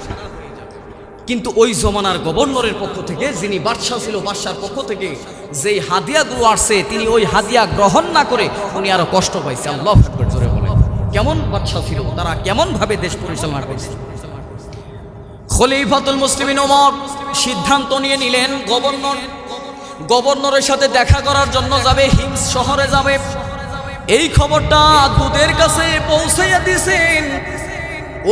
কিন্তু ওই জমানার গভর্নরের পক্ষ থেকে, যিনি বাদশাহ ছিল, বাদশার পক্ষ থেকে যেই হাদিয়াগুলো আসছে, তিনি ওই হাদিয়া গ্রহণ না করে উনি আরো কষ্ট পাইছে। আল্লাহু আকবার জোরে বলেন। কেমন বাদশাহ ছিল, তারা কেমন ভাবে দেশ পরিচালনা করছে। খলিফাতুল মুসলিমিন ওমর সিদ্ধান্ত নিয়ে নিলেন, গভর্নরের সাথে দেখা করার জন্য যাবে, হিমস শহরে যাবে। এই খবরটা দূতের কাছে পৌঁছাইয়া দিয়েছেন।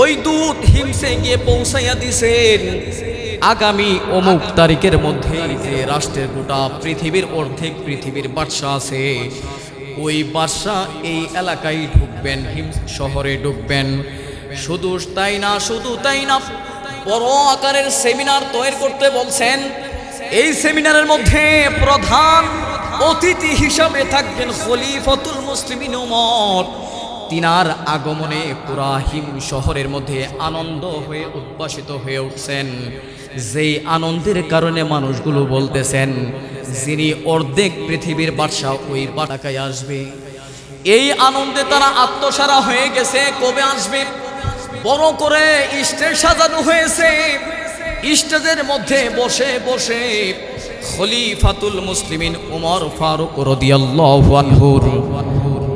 ওই দূত হিমসে গিয়ে পৌঁছাইয়া দিয়েছেন, আগামী অমুক তারিখের মধ্যে যে রাষ্ট্রের গোটা পৃথিবীর অর্ধেক পৃথিবীর বাদশা আছে, ওই বাদশা এই এলাকায় ঢুকবেন, হিমস শহরে ঢুকবেন। শুধু তাই না, বড় আকারের সেমিনার তৈরি করতে বলছেন। এই সেমিনারের মধ্যে প্রধান অতিথি হিসাবে থাকবেন খলিফাতুল মুসলিমিন ওমর। তিনার আগমনে পুরা হিম শহরের মধ্যে আনন্দ হয়ে উদ্ভাসিত হয়ে উঠছেন। যেই আনন্দের কারণে মানুষগুলো বলতেছেন, যিনি অর্ধেক পৃথিবীর বাদশা ওই বাটাকায় আসবে। এই আনন্দে তারা আত্মসারা হয়ে গেছে। কবে আসবে? বড় করে স্টেজ সাজানো হয়েছে। স্টেজের মধ্যে বসে বসে খলিফাতুল মুসলিমিন ওমর ফারুক রাদিয়াল্লাহু আনহুর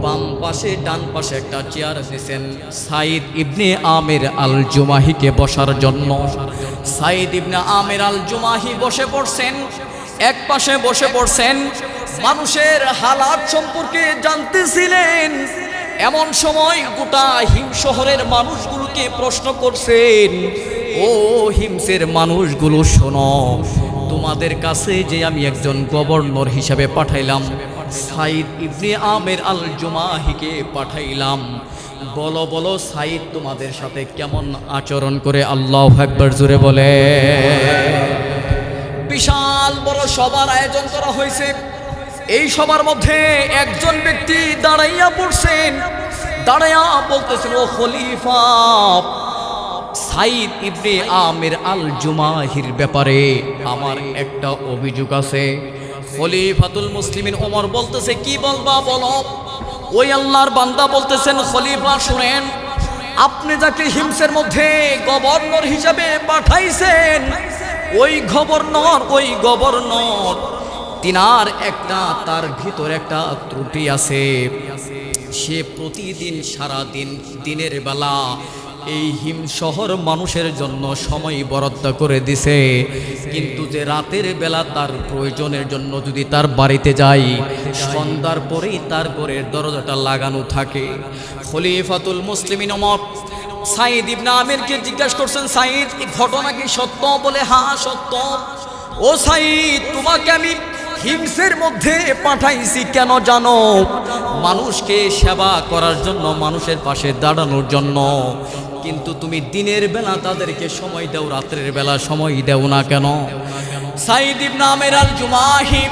বাম পাশে ডান পাশে একটা চেয়ার দিয়েছেন সাইদ ইবনে আমির আল জুমাহিকে বসার জন্য। সাইদ ইবনে আমির আল জুমাহি বসে পড়ছেন, এক পাশে বসে পড়ছেন, মানুষের হালাত সম্পর্কে জানতেছিলেন। এমন সময় গোটা হিম শহরের মানুষগুলোকে প্রশ্ন করছেন, ও হিমসের মানুষগুলো শোনো, তোমাদের কাছে যে আমি একজন গভর্নর হিসাবে পাঠাইলাম, সাইদ ইবনে আমের আল জুমাহিকে পাঠাইলাম। বলো বলো সাইদ তোমাদের সাথে কেমন আচরণ করে? আল্লাহু আকবার জোরে বলে। বিশাল বড় সভার আয়োজন করা হয়েছে। এই সবার মধ্যে একজন ব্যক্তি দাঁড়াইয়া পড়ছেন, দাঁড়াইয়া বলতেছেন, ও খলিফা, সাইদ ইবনে আমের আল জুমাহির ব্যাপারে আমার একটা অভিযোগ আছে। খলিফাতুল মুসলিমিন ওমর বলতেছে, কি বলবা বলো। ওই আল্লাহর বান্দা বলতেছেন, খলিফা শুনেন, আপনি যাকে হিমসের মধ্যে গভর্নর হিসাবে পাঠাইছেন, ওই গভর্নর তিনার তার ভিতর একটা ত্রুটি আছে। সে প্রতিদিন সারাদিন দিনের বেলা এই হিম শহর মানুষের জন্য সময় বরাদ্দ করে দিছে, কিন্তু যে রাতের বেলা তার প্রয়োজনের জন্য যদি তার বাড়িতে যাই, সন্ধ্যার পরেই তার ঘরের দরজাটা লাগানো থাকে। খলিফাতুল মুসলিমিন ওমর সাইদ ইবনে আমিরকে জিজ্ঞাসা করছেন, সাইদ এই ঘটনা কি সত্য? বলে হ্যাঁ সত্য। ও সাইদ, তোমাকে আমি হিমসের মধ্যে পাঠাইছি কেন জানো? মানুষকে সেবা করার জন্য, মানুষের পাশে দাঁড়ানোর জন্য, কিন্তু তুমি দিনের বেলা তাদেরকে সময় দাও, রাত্রের বেলা সময় দাও না কেন? সাইদ ইবনে আমের আল জুমাহি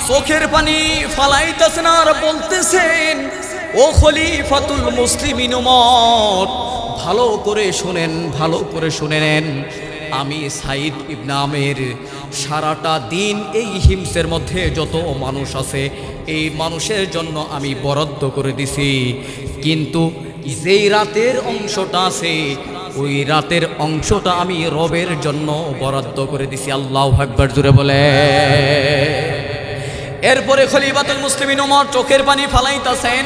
চোখের পানি ফালাইতেছেন আর বলতেছেন, ও খলিফাতুল মুসলিমিন ওমর, ভালো করে শুনেন, ভালো করে শুনে নেন। আমি সাইদ ইবনে আমের সারাটা দিন এই হিমসের মধ্যে যত মানুষ আছে, এই মানুষের জন্য আমি বরাদ্দ করে দিছি, কিন্তু যেই রাতের অংশটা আছে, ওই রাতের অংশটা আমি রবের জন্য বরাদ্দ করে দিছি। আল্লাহু আকবার জোরে বলে। এরপরে খলিফাতুল মুসলিমিন ওমর চোখের পানি ফালাইতাছেন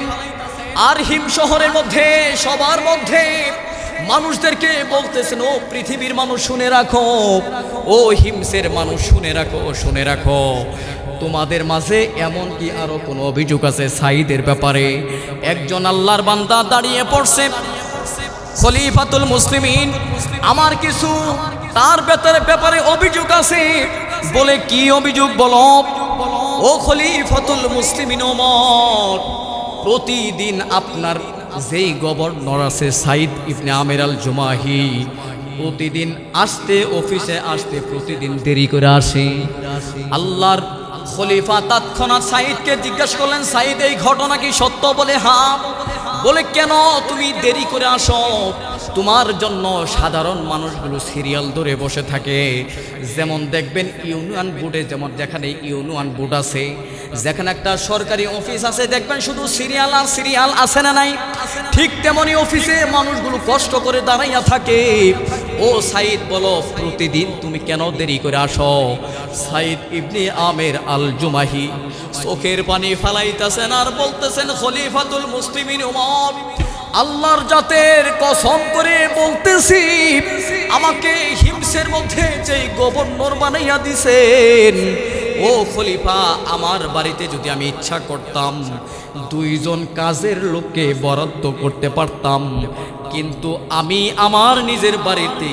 আর হিম শহরের মধ্যে সবার মধ্যে মানুষদেরকে বলতেছেন, ও পৃথিবীর মানুষ শুনে রাখো, ও হিমসের মানুষ শুনে রাখো, শুনে রাখো, তোমাদের মাঝে এমন কি আরো কোনো অভিযোগ আছে সাইদের ব্যাপারে? একজন আল্লাহর বান্দা দাঁড়িয়ে পড়ছে, খলিফাতুল মুসলিমিন, আমার কিছু তার ব্যাপারে অভিযোগ আছে। বলে কি অভিযোগ বলো? ও খলিফাতুল মুসলিমিন ওমর, প্রতিদিন আপনার যেই গভর্নর আছে সাইদ ইবনে আমের আল জুমাহি, প্রতিদিন আসতে অফিসে আসতে প্রতিদিন দেরি করে আসে। আল্লাহর খলিফা তৎক্ষণাৎ সাইদকে জিজ্ঞাসা করলেন, সাইদ এই ঘটনা কি সত্য? বলে হ্যাঁ। বলে কেন তুমি দেরি করে আসো? তোমার জন্য সাধারণ মানুষগুলো সিরিয়াল ধরে বসে থাকে। যেমন দেখবেন ইউনিয়ন বোর্ডে, যেমন যেখানে ইউনিয়ন বোর্ড আছে, যেখানে একটা সরকারি অফিস আছে, দেখবেন শুধু সিরিয়াল আর সিরিয়াল, আছে না নাই? ঠিক তেমনি অফিসে মানুষগুলো কষ্ট করে দাঁড়াইয়া থাকে। ও সাইদ বলো, প্রতিদিন তুমি কেন দেরি করে আসো? সাইদ ইবনে আমের আল জুমাহি চোখের পানি ফালাইতেছেন আর বলতেছেন, খলিফাতুল মুসলিমিন ওমর, আল্লাহর জাতের কসম করে বলতেছি, আমাকে হিমসের মধ্যে যেই গভর্নর বানাইয়া দিছেন, ও খলিফা, আমার বাড়িতে যদি আমি ইচ্ছা করতাম 2 জন কাজের লোককে বরাদ্দ করতে পারতাম, কিন্তু আমি আমার নিজের বাড়িতে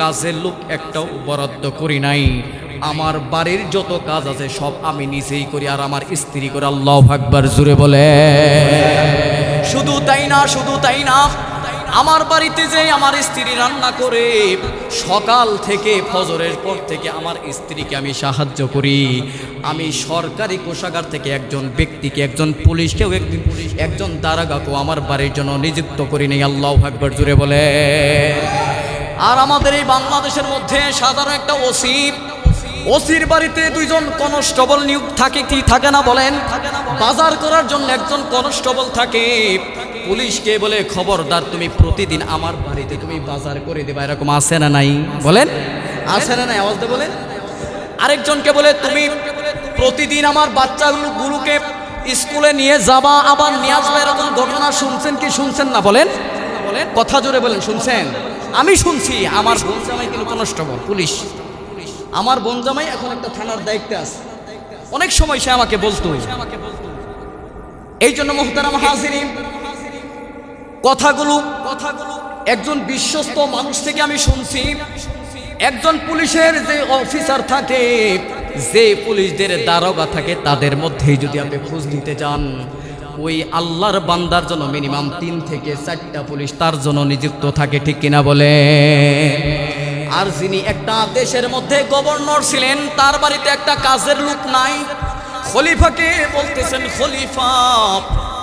কাজের লোক একটাও বরাদ্দ করি নাই। আমার বাড়ির যত কাজ আছে সব আমি নিজেই করি, আর আমার স্ত্রী করে। আল্লাহু আকবার জোরে বলে। শুধু তাই না, শুধু তাই না, আমার বাড়িতে যে আমার স্ত্রী রান্না করে, সকাল থেকে ফজরের পর থেকে আমার স্ত্রীকে আমি সাহায্য করি। আমি সরকারি কোষাগার থেকে একজন ব্যক্তিকে, একজন পুলিশকেও, একজন দারোগাকেও আমার বাড়ির জন্য নিযুক্ত করি নেই। আল্লাহু আকবার জোরে বলে। আর আমাদের এই বাংলাদেশের মধ্যে সাধারণ একটা ওসির বাড়িতে 2 জন কনস্টেবল নিয়োগ থাকে, কি থাকে না বলেন? বাজার করার জন্য একজন কনস্টেবল থাকে। পুলিশকে বলে, খবরদার, তুমি প্রতিদিন আমার বাড়িতে তুমি বাজার করে দেবা, এরকম আছে না নাই? বলেন, আছে না নাই? আওয়াজ দিয়ে বলেন। আরেকজনকে বলে, তুমি প্রতিদিন আমার বাচ্চাগুলোকে স্কুলে নিয়ে যাবা, আবার নিয়ে আসবে, এরকম ঘটনা শুনছেন কি শুনছেন না? বলেন, কথা জোরে বলেন, শুনছেন? আমি শুনছি। আমার বোন জামাই কিন্তু কনস্টেবল, পুলিশ। আমার বোন জামাই এখন একটা থানার দায়িত্বে আছে। অনেক সময় সে আমাকে বলতো। এই জন্য মুহতারাম হাজিরিন, কথাগুলো একজন বিশ্বস্ত মানুষ থেকে আমি শুনছি। একজন পুলিশের যে অফিসার থাকে, যে পুলিশদের দারোগা থাকে, তাদের মধ্যেই যদি আপনি খোঁজ নিতে যান, ওই আল্লাহর বান্দার জন্য মিনিমাম 3 থেকে 4টা পুলিশ তার জন্য নিযুক্ত থাকে, ঠিক কিনা বলে? আর যিনি একটা দেশের মধ্যে গভর্নর ছিলেন, তার বাড়িতে একটা কাজের লোক নাই। খলিফাকে বলতেছেন, খলিফা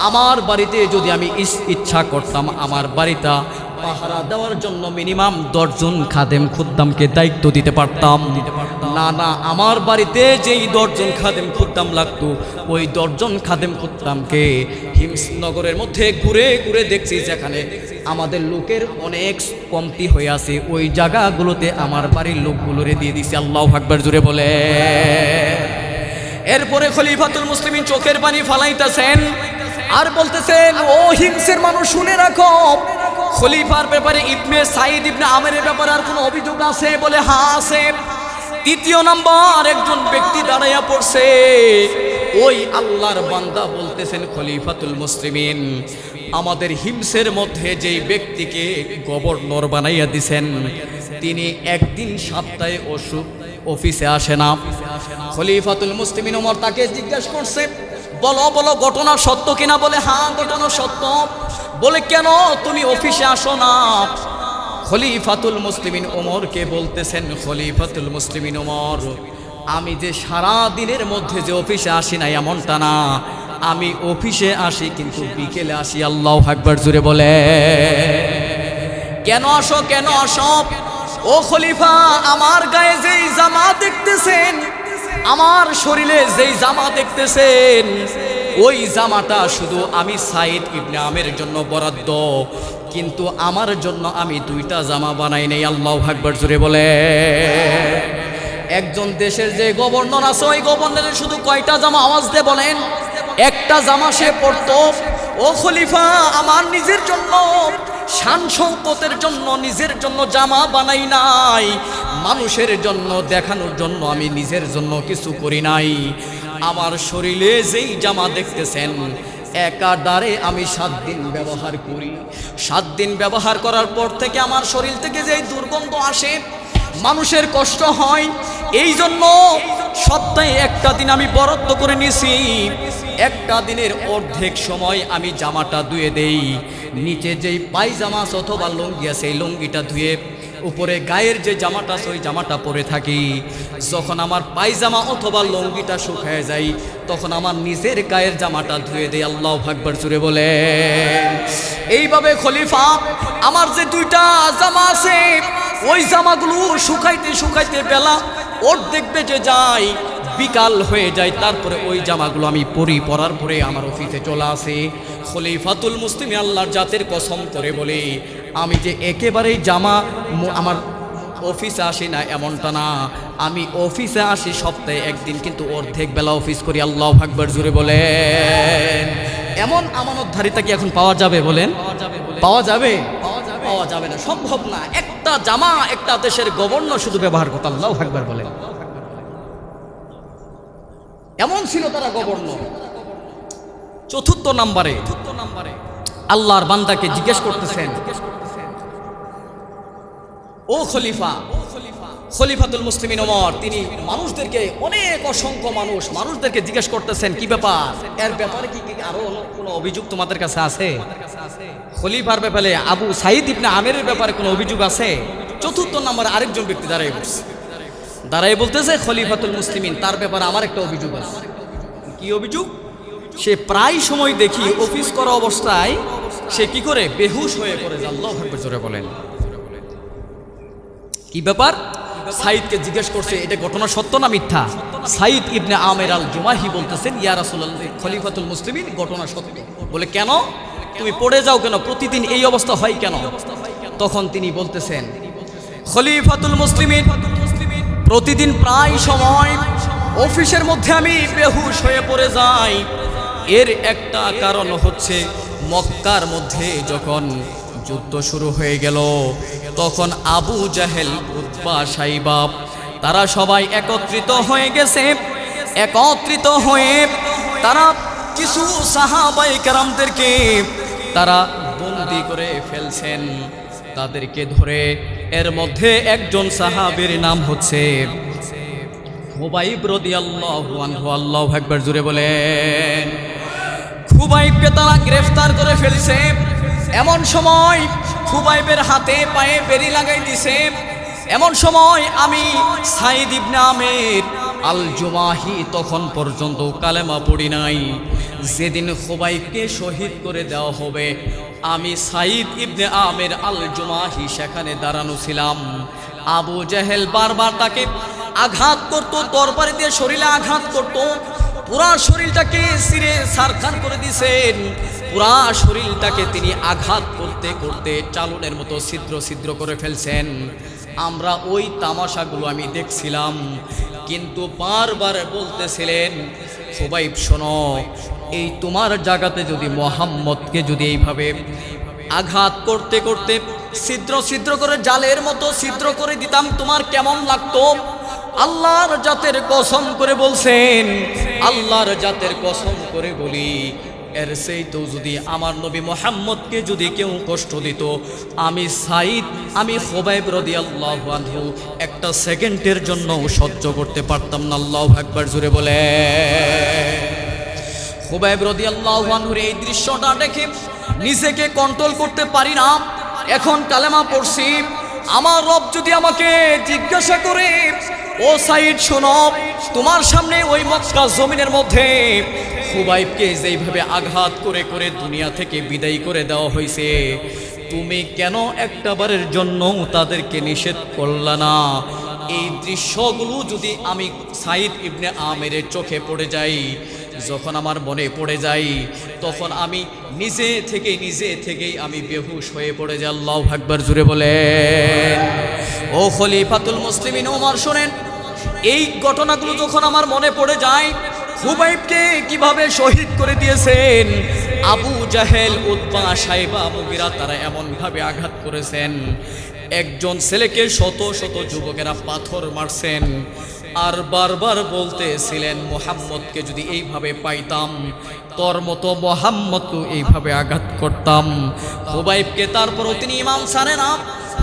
আমার বাড়িতে যদি আমি ইচ্ছা করতাম আমার বাড়িটা পাহারা দেওয়ার জন্য মিনিমাম 10 জন খাদেম খুদ্দামকে দায়িত্ব দিতে পারতাম। না না, আমার বাড়িতে যেই 10 জন খাদেম খুদ্দাম লাগতো, ওই 10 জন খাদেম খুদ্দামকে হিমসনগরের মধ্যে ঘুরে ঘুরে দেখছি যেখানে আমাদের লোকের অনেক কমতি হয়ে আছে, ওই জায়গাগুলোতে আমার বাড়ির লোকগুলোরে দিয়ে দিছি। আল্লাহু আকবার জোরে বলে। এরপরে খলিফাতুল মুসলিমিন চোখের পানি ফালাইতেছেন আর বলতেছেন, ও হিমসের মানুষ শুনে রাখো, খলিফার ব্যাপারে ইবনে সাইদ ইবনে আমেরের ব্যাপারে আর কোনো অভিযোগ আছে? বলে হ্যাঁ আছে। 3য় নাম্বার একজন ব্যক্তি দাঁড়াইয়া পড়ছে, ওই আল্লাহর বান্দা বলতেছেন, খলিফাতুল মুসলিমিন আমাদের হিমসের মধ্যে যেই ব্যক্তিকে গভর্নর বানাইয়া দিছেন, তিনি একদিন সপ্তাহে অফিসে আসে না। খলিফাতুল মুসলিমিন ওমর তাকে জিজ্ঞাসা করছে, বলো বলো ঘটনা সত্য কিনা? বলে হ্যাঁ ঘটনা সত্য। বলে কেন তুমি অফিসে আসো না? খলিফাতুল মুসলিমিন ওমরকে বলতেছেন, খলিফাতুল মুসলিমিন ওমর আমি যে সারা দিনের মধ্যে যে অফিসে আসি না এমনটা না, আমি অফিসে আসি কিন্তু বিকেলে আসি। আল্লাহু আকবার জোরে বলে। কেন আসো কেন আসো? ও খলিফা আমার গায়ে যেই জামা দেখতেছেন, আমার শরীরে যেই জামা দেখতেছেন, ওই জামাটা শুধু আমি সাইদ ইবনে আমের জন্য বরাদ্দ, কিন্তু আমার জন্য আমি 2টা জামা বানাই নাই। আল্লাহু আকবার জোরে বলে। একজন দেশের যে গভর্নর আছে, ওই গভর্নরের শুধু কয়টা জামা? আওয়াজ দিয়ে বলেন। একটা জামা সে পরতো। ও খলিফা আমার নিজের জন্য, শান শৌকতের জন্য, নিজের জন্য জামা বানাই নাই, মানুষের জন্য দেখানোর জন্য আমি নিজের জন্য কিছু করি নাই। আমার শরীরে যেই জামা দেখতেছেন, একাধারে আমি 7 দিন ব্যবহার করি। 7 দিন ব্যবহার করার পর থেকে আমার শরীর থেকে যেই দুর্গন্ধ আসে, মানুষের কষ্ট হয়, এই জন্য সপ্তাহে একটা দিন আমি বরাদ্দ করে নিয়েছি। একটা দিনের অর্ধেক সময় আমি জামাটা ধুয়ে দেই, নিচে যেই পায়জামা অথবা লুঙ্গি আছে এই লুঙ্গিটা ধুয়ে উপরে গায়ের যে জামাটা আছে ওই জামাটা পরে থাকি। যখন আমার পায়জামা অথবা লুঙ্গিটা শুকায় যায়, তখন আমার নিজের গায়ের জামাটা ধুয়ে দেই। আল্লাহু আকবার জোরে বলে। এইভাবে খলিফা আমার যে 2টা জামা আছে, ওই জামাগুলো শুকাইতে শুকাইতে বেলা অর্ধেক বেজে যায়, বিকাল হয়ে যায়, তারপরে ওই জামাগুলো আমি পরার পরে আমার অফিসে চলে আসে। খলিফাতুল মুসলিমিন আল্লাহর জাতের কসম করে বলে, আমি যে একেবারেই জামা আমার অফিসে আসি না এমনটা না, আমি অফিসে আসি সপ্তাহে একদিন, কিন্তু অর্ধেক বেলা অফিস করি। আল্লাহু আকবার জোরে বলেন। এমন আমানতধারিতা কি এখন পাওয়া যাবে? বলেন পাওয়া যাবে? পাওয়া যাবে না, সম্ভব না। একটা জামা একটা দেশের গভর্নর শুধু ব্যবহার করত। আল্লাহু আকবার বলেন। এমন ছিল তারা গভর্নর। 4র্থ নম্বরে আল্লাহর বান্দাকে জিজ্ঞেস করতেছেন, ও খলিফা, খলিফাতুল মুসলিমিন ওমর তিনি মানুষদেরকে অসংখ্য মানুষদেরকে জিজ্ঞেস করতেছেন, কি ব্যাপার, এর ব্যাপারে কি আরো কোনো অভিযোগ তোমাদের কাছে আছে? খলিফার ব্যাপারে আবু সাইদ ইবনে আমেরের ব্যাপারে কোনো অভিযোগ আছে? 4র্থ নম্বরে আরেকজন ব্যক্তি দাঁড়াই বলতেছে, খলিফাতুল মুসলিমিন তার ব্যাপারে আমার একটা অভিযোগ আছে। কি অভিযোগ? সে প্রায় সময় দেখি অফিস করা অবস্থায় সে কি করে বেহুশ হয়ে পড়ে যায়। আল্লাহু আকবার জোরে বলেন। কি ব্যাপার? সাইদকে জিজ্ঞেস করছে, এটা ঘটনা সত্য না মিথ্যা? সাইদ ইবনে আমের আল জুমাহি বলতেছেন, ইয়া রাসূলুল্লাহ, খলিফাতুল মুসলিমিন ঘটনা সত্য। বলে কেন? তুমি পড়ে যাও কেন? প্রতিদিন এই অবস্থা হয় কেন? তখন তিনি বলতেছেন, খলিফাতুল মুসলিমিন প্রতিদিন প্রায় সময় অফিসের মধ্যে আমি বেহুশ হয়ে পড়ে যাই। এর একটা কারণ হচ্ছে, মক্কার মধ্যে যখন যুদ্ধ শুরু হয়ে গেল, তখন আবু জাহেল, উতবা, সাইবা তারা সবাই একত্রিত হয়ে গেছে। একত্রিত হয়ে তারা কিছু সাহাবায়ে কেরামদেরকে তারা বন্দী করে ফেলছেন। তাদেরকে ধরে এর মধ্যে একজন সাহাবীর নাম হচ্ছে খুবাইব রাদিয়াল্লাহু আনহু। আল্লাহু আকবার জোরে বলেন। খুবাইবকে তারা গ্রেফতার করে ফেলছে। এমন সময় খুবাইবের হাতে পায়ে বেড়ি লাগাই দিছে। এমন সময় আমি সাইদ ইবনে আমের আল জুমাহি তখন পর্যন্ত কালেমা পড়ি নাই। যেদিন খুবাইবকে শহীদ করে দেওয়া হবে, আমি সাইদ ইবনে আমের আল জুমাহি সেখানে দাঁড়ানো ছিলাম। আবু জাহেল বারবার তাকে আঘাত করত, তরবারি দিয়ে শরীরে আঘাত করত। পুরা শরীরটাকে ছিঁড়ে ছারখার করে দিয়েছেন। পুরা শরীরটাকে তিনি আঘাত করতে করতে চালনের মতো ছিদ্র ছিদ্র করে ফেলছেন। আমরা ওই তামাশাগুলো আমি দেখছিলাম, কিন্তু বারবার বলতেছিলেন, খুবাইব শোনো, এই তোমার জায়গাতে যদি মোহাম্মদকে যদি এইভাবে আঘাত করতে করতে ছিদ্র ছিদ্র করে জালের মতো ছিদ্র করে দিতাম, তোমার কেমন লাগতো? আল্লাহর জাতের কসম করে বলছেন, আল্লাহর জাতের কসম করে বলি, এর সেই তো যদি আমার নবী মুহাম্মদকে যদি কেউ কষ্ট দিত, আমি সাইদ, আমি খুবাইব রাদিয়াল্লাহু আনহু একটা সেকেন্ডের জন্য সহ্য করতে পারতাম না। আল্লাহু আকবার জোরে বলে। খুবাইব রাদিয়াল্লাহু আনহুর এই দৃশ্যটা দেখে নিজেকে কন্ট্রোল করতে পারি না। এখন কালেমা পড়ছি, আমার রব যদি আমাকে জিজ্ঞাসা করে, ও সাইদ শোনো, তোমার সামনে ওই মক্কা জমিনের মধ্যে খুবাইবকে যেইভাবে আঘাত করে করে দুনিয়া থেকে বিদায় করে দেওয়া হয়েছে, তুমি কেন একটাবারের জন্য তাদেরকে নিষেধ করলা না? এই দৃশ্যগুলো যদি আমি সাইদ ইবনে আমেরের চোখে পড়ে যাই, যখন আমার মনে পড়ে যাই, তখন আমি নিজে থেকেই আমি বেহুশ হয়ে পড়ে যাই। আল্লাহু আকবার জোরে বলেন। ও খলিফাতুল মুসলিমিন ওমর শোনেন, এই ঘটনাগুলো যখন আমার মনে পড়ে যায়, খুবাইবকে কিভাবে শহীদ করে দিয়েছেন আবু জাহেল, উতবা, সাইবা, মুগিরা, তারা এমনভাবে আঘাত করেছেন। একজন ছেলেকে শত শত যুবকেরা পাথর মারছেন, আর বারবার বলতেছিলেন, মুহাম্মদকে যদি এইভাবে পাইতাম, তোর মতো মুহাম্মদকে এইভাবে আঘাত করতাম। খুবাইবকে তারপরও তিনি ইমান ছাড়ে না।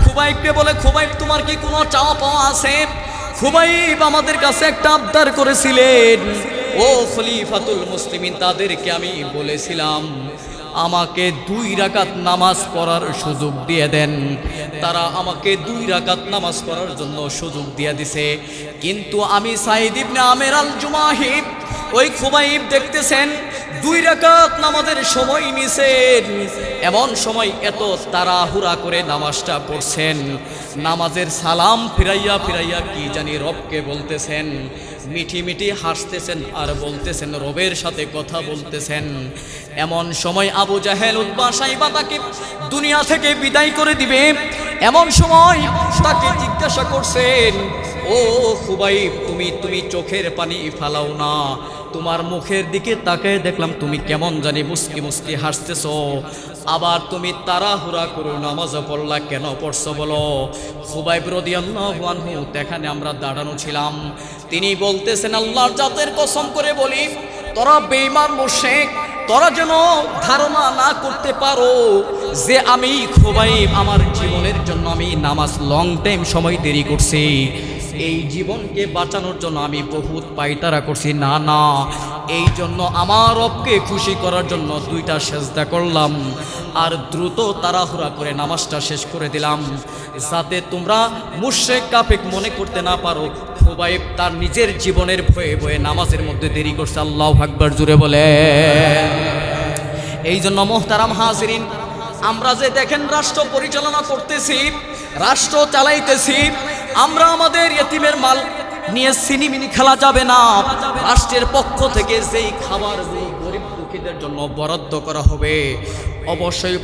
খুবাইবকে বলে, খুবাইব তোমার কি কোনো চাওয়া পাওয়া আছে? খুবাইব আমাদের কাছে একটা আবদার করেছিলেন, ও খলিফাতুল মুসলিমিন, তাদেরকে আমি বলেছিলাম আমাকে 2 রাকাত নামাজ পড়ার সুযোগ দিয়ে দেন। তারা আমাকে 2 রাকাত নামাজ পড়ার জন্য সুযোগ দিয়ে দিছে, কিন্তু আমি সাইদ ইবনে আমের আল জুমাহি, ওই খুবাইব দেখতেছেন 2 রাকাত নামাজের সময় নিছেন। এমন সময় এত তাড়াহুড়া করে নামাজটা পড়ছেন, নামাজের সালাম ফিরাইয়া ফিরাইয়া কি জানি রবকে বলতেছেন, মিঠি মিঠি হাসতেছেন আর বলতেছেন, রবের সাথে কথা বলতেছেন। এমন সময় আবু জাহেল, উতবা, সাইবা তাকে দুনিয়া থেকে বিদায় করে দিবে। এমন সময় তাকে জিজ্ঞাসা করছেন, ও খুবাইব, তুমি চোখের পানি ফালাও না, তোমার মুখের দিকে তাকায় দেখলাম তুমি কেমন জানি মুস্কি মুস্কি হাসতেছো, আবার তুমি তাড়াহুড়া করে নামাজ পড়লা, কেন পড়ছো বলো? খুবাইব রাদিয়াল্লাহু আনহু এখানে আমরা দাঁড়ানো ছিলাম, তিনি বলতেছেন, আল্লাহর জাতের কসম করে বলি, তোরা বেঈমান মুশরিক, তোরা যেন ধারণা না করতে পারো যে আমি খুবাইব আমার জীবনের জন্য আমি নামাজ লং টাইম সময় দেরি করছি, এই জীবনকে বাঁচানোর জন্য আমি বহুত পায়তারা করছি। না না, এই জন্য আমার রবকে খুশি করার জন্য 2টা সেজদা করলাম, আর দ্রুত তাড়াহুড়া করে নামাজটা শেষ করে দিলাম, যাতে তোমরা মুশরিক কাফের মনে করতে না পারো খুবাইব তার নিজের জীবনের ভয়ে ভয়ে নামাজের মধ্যে দেরি করছে। আল্লাহু আকবার জোরে বলে। এই জন্য মোহতারাম হাজিরিন, আমরা যে দেখেন রাষ্ট্র পরিচালনা করতেছি, রাষ্ট্র চালাইতেছি, আমরা আমাদের ইতিমের মাল নিয়ে সিনিমিনি খেলা যাবে না। রাষ্ট্রের পক্ষ থেকে যেই খাবারগুলো গরিব দুঃখীদের জন্য বরাদ্দ করা হবে, অবশ্যই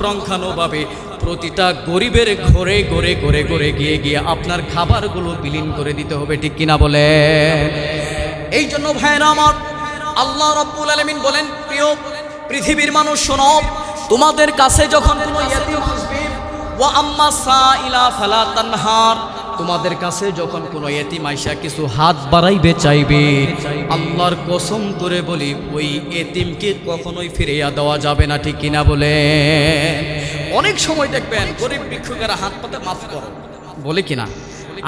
প্রঙ্খানুভাবে প্রতিটা গরিবের ঘরে ঘরে ঘরে ঘরে গিয়ে গিয়ে আপনার খাবারগুলো বিলীন করে দিতে হবে, ঠিক কিনা বলে? এই জন্য ভাইরা আমার, আল্লাহ রাব্বুল আলামিন বলেন, প্রিয় পৃথিবীর মানুষ শোনো, তোমাদের কাছে যখন কোনো ইয়েতিম আসবে, ওয়া আম্মা সাইলা ফালা তানহার, তোমাদের কাছে যখন কোনো ইয়েতিম আইসা কিছু হাত বাড়াইবে চাইবে, আল্লাহর কসম করে বলি ওই ইয়েতিমকে কখনোই ফিরিয়ে দেওয়া যাবে না, ঠিক কিনা বলে? অনেক সময় দেখবেন গরিব ভিক্ষুকেরা হাত পাতে মাফ করো বলে কিনা,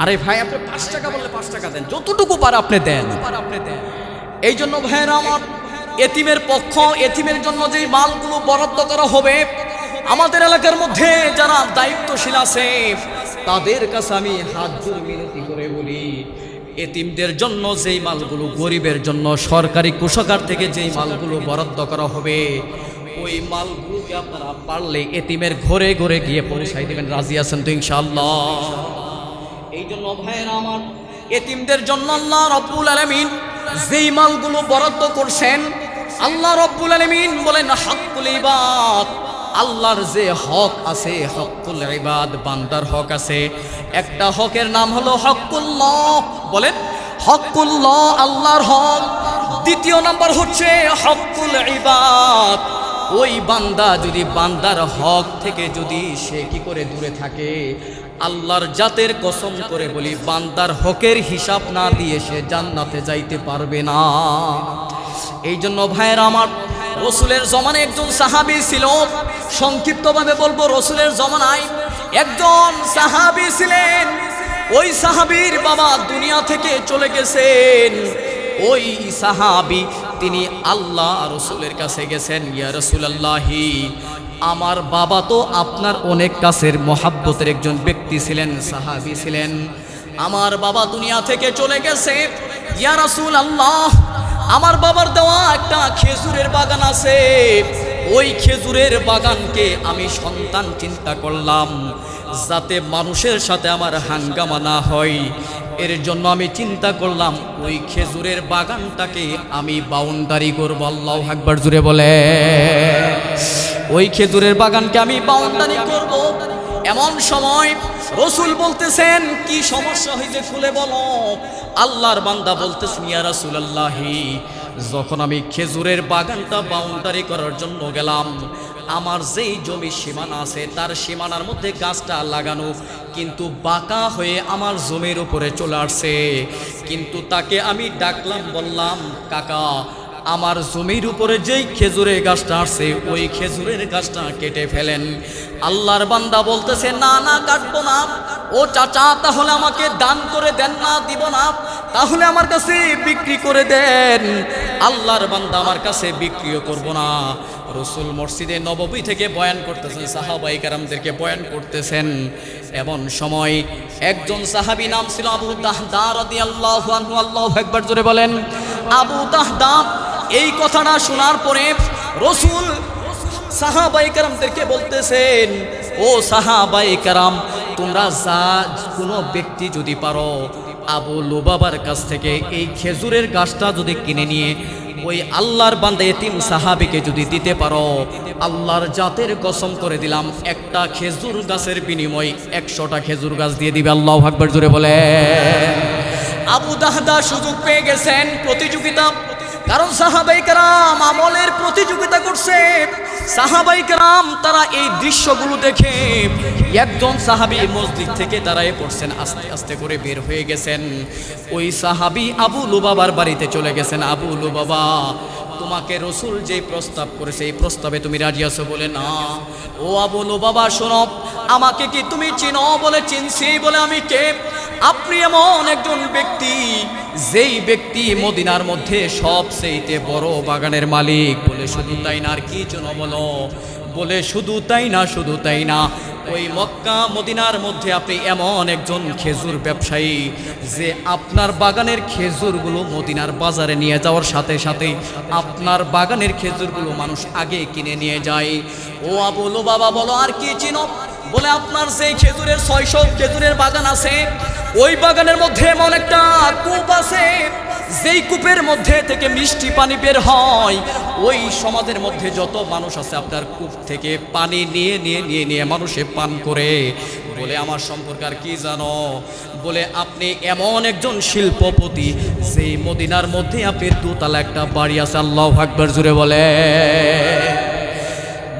আরে ভাই আপনি 5 টাকা বললে 5 টাকা দেন, যতটুকু পারে আপনি দেন। এই জন্য ভাইয়েরা আমার, এতিমের পক্ষ, এতিমের জন্য যেই মালগুলো বরাদ্দ করা হবে, আমাদের এলাকার মধ্যে যারা দায়িত্বশীল আছে তাদের কাছে আমি হাত জোড় মিনতি করে বলি, এতিমদের জন্য যেই মালগুলো, গরিবের জন্য সরকারি কোষাগার থেকে যেই মালগুলো বরাদ্দ করা হবে, ওই মালগুলোকে আপনারা পারলে এতিমের ঘরে ঘরে গিয়ে পৌঁছাই দেবেন। রাজি আছেন তো ইনশাআল্লাহ? এই জন্য ভাইয়েরা আমার, এতিমদের জন্য আল্লাহ রব্বুল আলামিন যেই মালগুলো বরাদ্দ করছেন, আল্লাহ রব্বুল আলামিন বলেন হকুল ইবাদ, আল্লাহর যে হক আছে, হকুল ইবাদ বান্দার হক আছে, একটা হকের নাম হলো হকুল্লাহ। বলেন হকুল্লাহ, আল্লাহর হক। দ্বিতীয় নাম্বার হচ্ছে হকুল ইবাদ। ওই বান্দা যদি বান্দার হক থেকে যদি সে কি করে দূরে থাকে, আল্লাহর জাতের কসম করে বলি, বান্দার হকের হিসাব না দিয়ে সে জান্নাতে যাইতে পারবে না। এই জন্য ভাইয়েরা আমার, রসুলের জমানায় একজন সাহাবী ছিল, সংক্ষিপ্তভাবে বলবো, রসুলের জমানায় একজন সাহাবী ছিলেন। ওই সাহাবীর বাবা দুনিয়া থেকে চলে গেছেন। ওই সাহাবী তিনি আল্লাহ রসুলের কাছে গেছেন, ইয়া রাসূলুল্লাহি, আমার বাবা তো আপনার অনেক কাছের মহাব্বতের একজন ব্যক্তি ছিলেন, সাহাবী ছিলেন, আমার বাবা দুনিয়া থেকে চলে গেছে, ইয়া রাসূলুল্লাহ, আমার বাবার দেওয়া একটা খেজুরের বাগান আছে, ওই খেজুরের বাগানকে আমি সন্তান চিন্তা করলাম যাতে মানুষের সাথে আমার হাঙ্গামা না হয়, এর জন্য আমি চিন্তা করলাম ওই খেজুরের বাগানটাকে আমি বাউন্ডারি করব। আল্লাহু আকবার জুড়ে বলে, ওই খেজুরের বাগানকে আমি বাউন্ডারি করব। এমন সময় রসুল বলতেছেন, কি সমস্যা হয়েছে খুলে বলো। আল্লাহর বান্দা বলতেছেন, ইয়া রাসূলুল্লাহি, যখন আমি খেজুরের বাগানটা বাউন্ডারি করার জন্য গেলাম, আমার যেই জমি সীমানা আছে তার সীমানার মধ্যে গাছটা লাগানো, কিন্তু বাঁকা হয়ে আমার জমির উপরে চলে আসছে। কিন্তু তাকে আমি ডাকলাম, বললাম, কাকা, আমার জমির উপরে যেই খেজুরের গাছটা আছে ওই খেজুরের গাছটা কেটে ফেলেন। আল্লাহর বান্দা বলতেছে, না না, কাটবো না। ও চাচা, তাহলে আমাকে দান করে দেন না, দিব না, তাহলে আমার কাছে বিক্রি করে দেন। আল্লাহর বান্দা, আমার কাছে বিক্রিও করব না। রসুল মসজিদে নববী থেকে বয়ান করতেছেন, সাহাবায়ে কেরামদেরকে বয়ান করতেছেন। এমন সময় একজন সাহাবী, নাম ছিল আবু দাহদা রাদিয়াল্লাহু আনহু, আল্লাহু আকবার জোরে বলেন। আবু দাহদা এই কথাটা শোনার পরে রসুল সাহাবায়ে কেরামদেরকে বলতেছেন, ও সাহাবায়ে কেরাম, তোমরা যা কোনো ব্যক্তি যদি পারো আবু লুবাবার কাছ থেকে এই খেজুরের গাছটা যদি কিনে নিয়ে ওই আল্লাহর বান্দা এতিম সাহাবীকে যদি দিতে পারো, আল্লাহর জাতের কসম করে দিলাম, একটা খেজুর গাছের বিনিময়ে 100টা খেজুর গাছ দিয়ে দিবে। আল্লাহু আকবার জোরে বলে। আবু দাহদা সুযোগ পেয়ে গেছেন প্রতিযোগিতা, কারণ সাহাবায়ে কেরাম আমলের প্রতিযোগিতা করছে। সাহাবায়ে কেরাম তারা এই দৃশ্যগুলো দেখে একজন সাহাবী মসজিদ থেকে দাঁড়ায় পড়ছেন, আস্তে আস্তে করে বের হয়ে গেছেন। ওই সাহাবী আবু লুবাবার বাড়িতে চলে গেছেন। আবু লুবাবা, তোমাকে রসুল যে প্রস্তাব করেছে এই প্রস্তাবে তুমি রাজি আছো? বলে, না। ও আবু লুবাবা, শোনো, আমাকে কি তুমি চিনো? বলে, চিনছি। বলে, আমি কে? আপনি এমন একজন ব্যক্তি যেই ব্যক্তি মদিনার মধ্যে সবচেয়ে বড় বাগানের মালিক। বলে, শুধু তাই না, আর কি জন্য বলো? বলে, শুধু তাই না, শুধু তাই না, ওই মক্কা মদিনার মধ্যে আপনি এমন একজন খেজুর ব্যবসায়ী যে আপনার বাগানের খেজুরগুলো মদিনার বাজারে নিয়ে যাওয়ার সাথে সাথে আপনার বাগানের খেজুরগুলো মানুষ আগে কিনে নিয়ে যায়। ও আবু লুবাবা, বলো, আর কি চিনো? বলে, আপনার সেই খেজুরের 600 খেজুরের বাগান আছে, ওই বাগানের মধ্যে এমন একটা কূপ আছে, যেই কূপের মধ্যে থেকে মিষ্টি পানি বের হয়। ওই সমাজের মধ্যে যত মানুষ আছে আপনার কূপ থেকে পানি নিয়ে নিয়ে নিয়ে নিয়ে মানুষে পান করে। বলে, আমার সম্পর্কে আর কি জানো? বলে, আপনি এমন একজন শিল্পপতি যেই মদিনার মধ্যে আপনার 2 তলা একটা বাড়ি আছে। আল্লাহু আকবার জোরে বলে।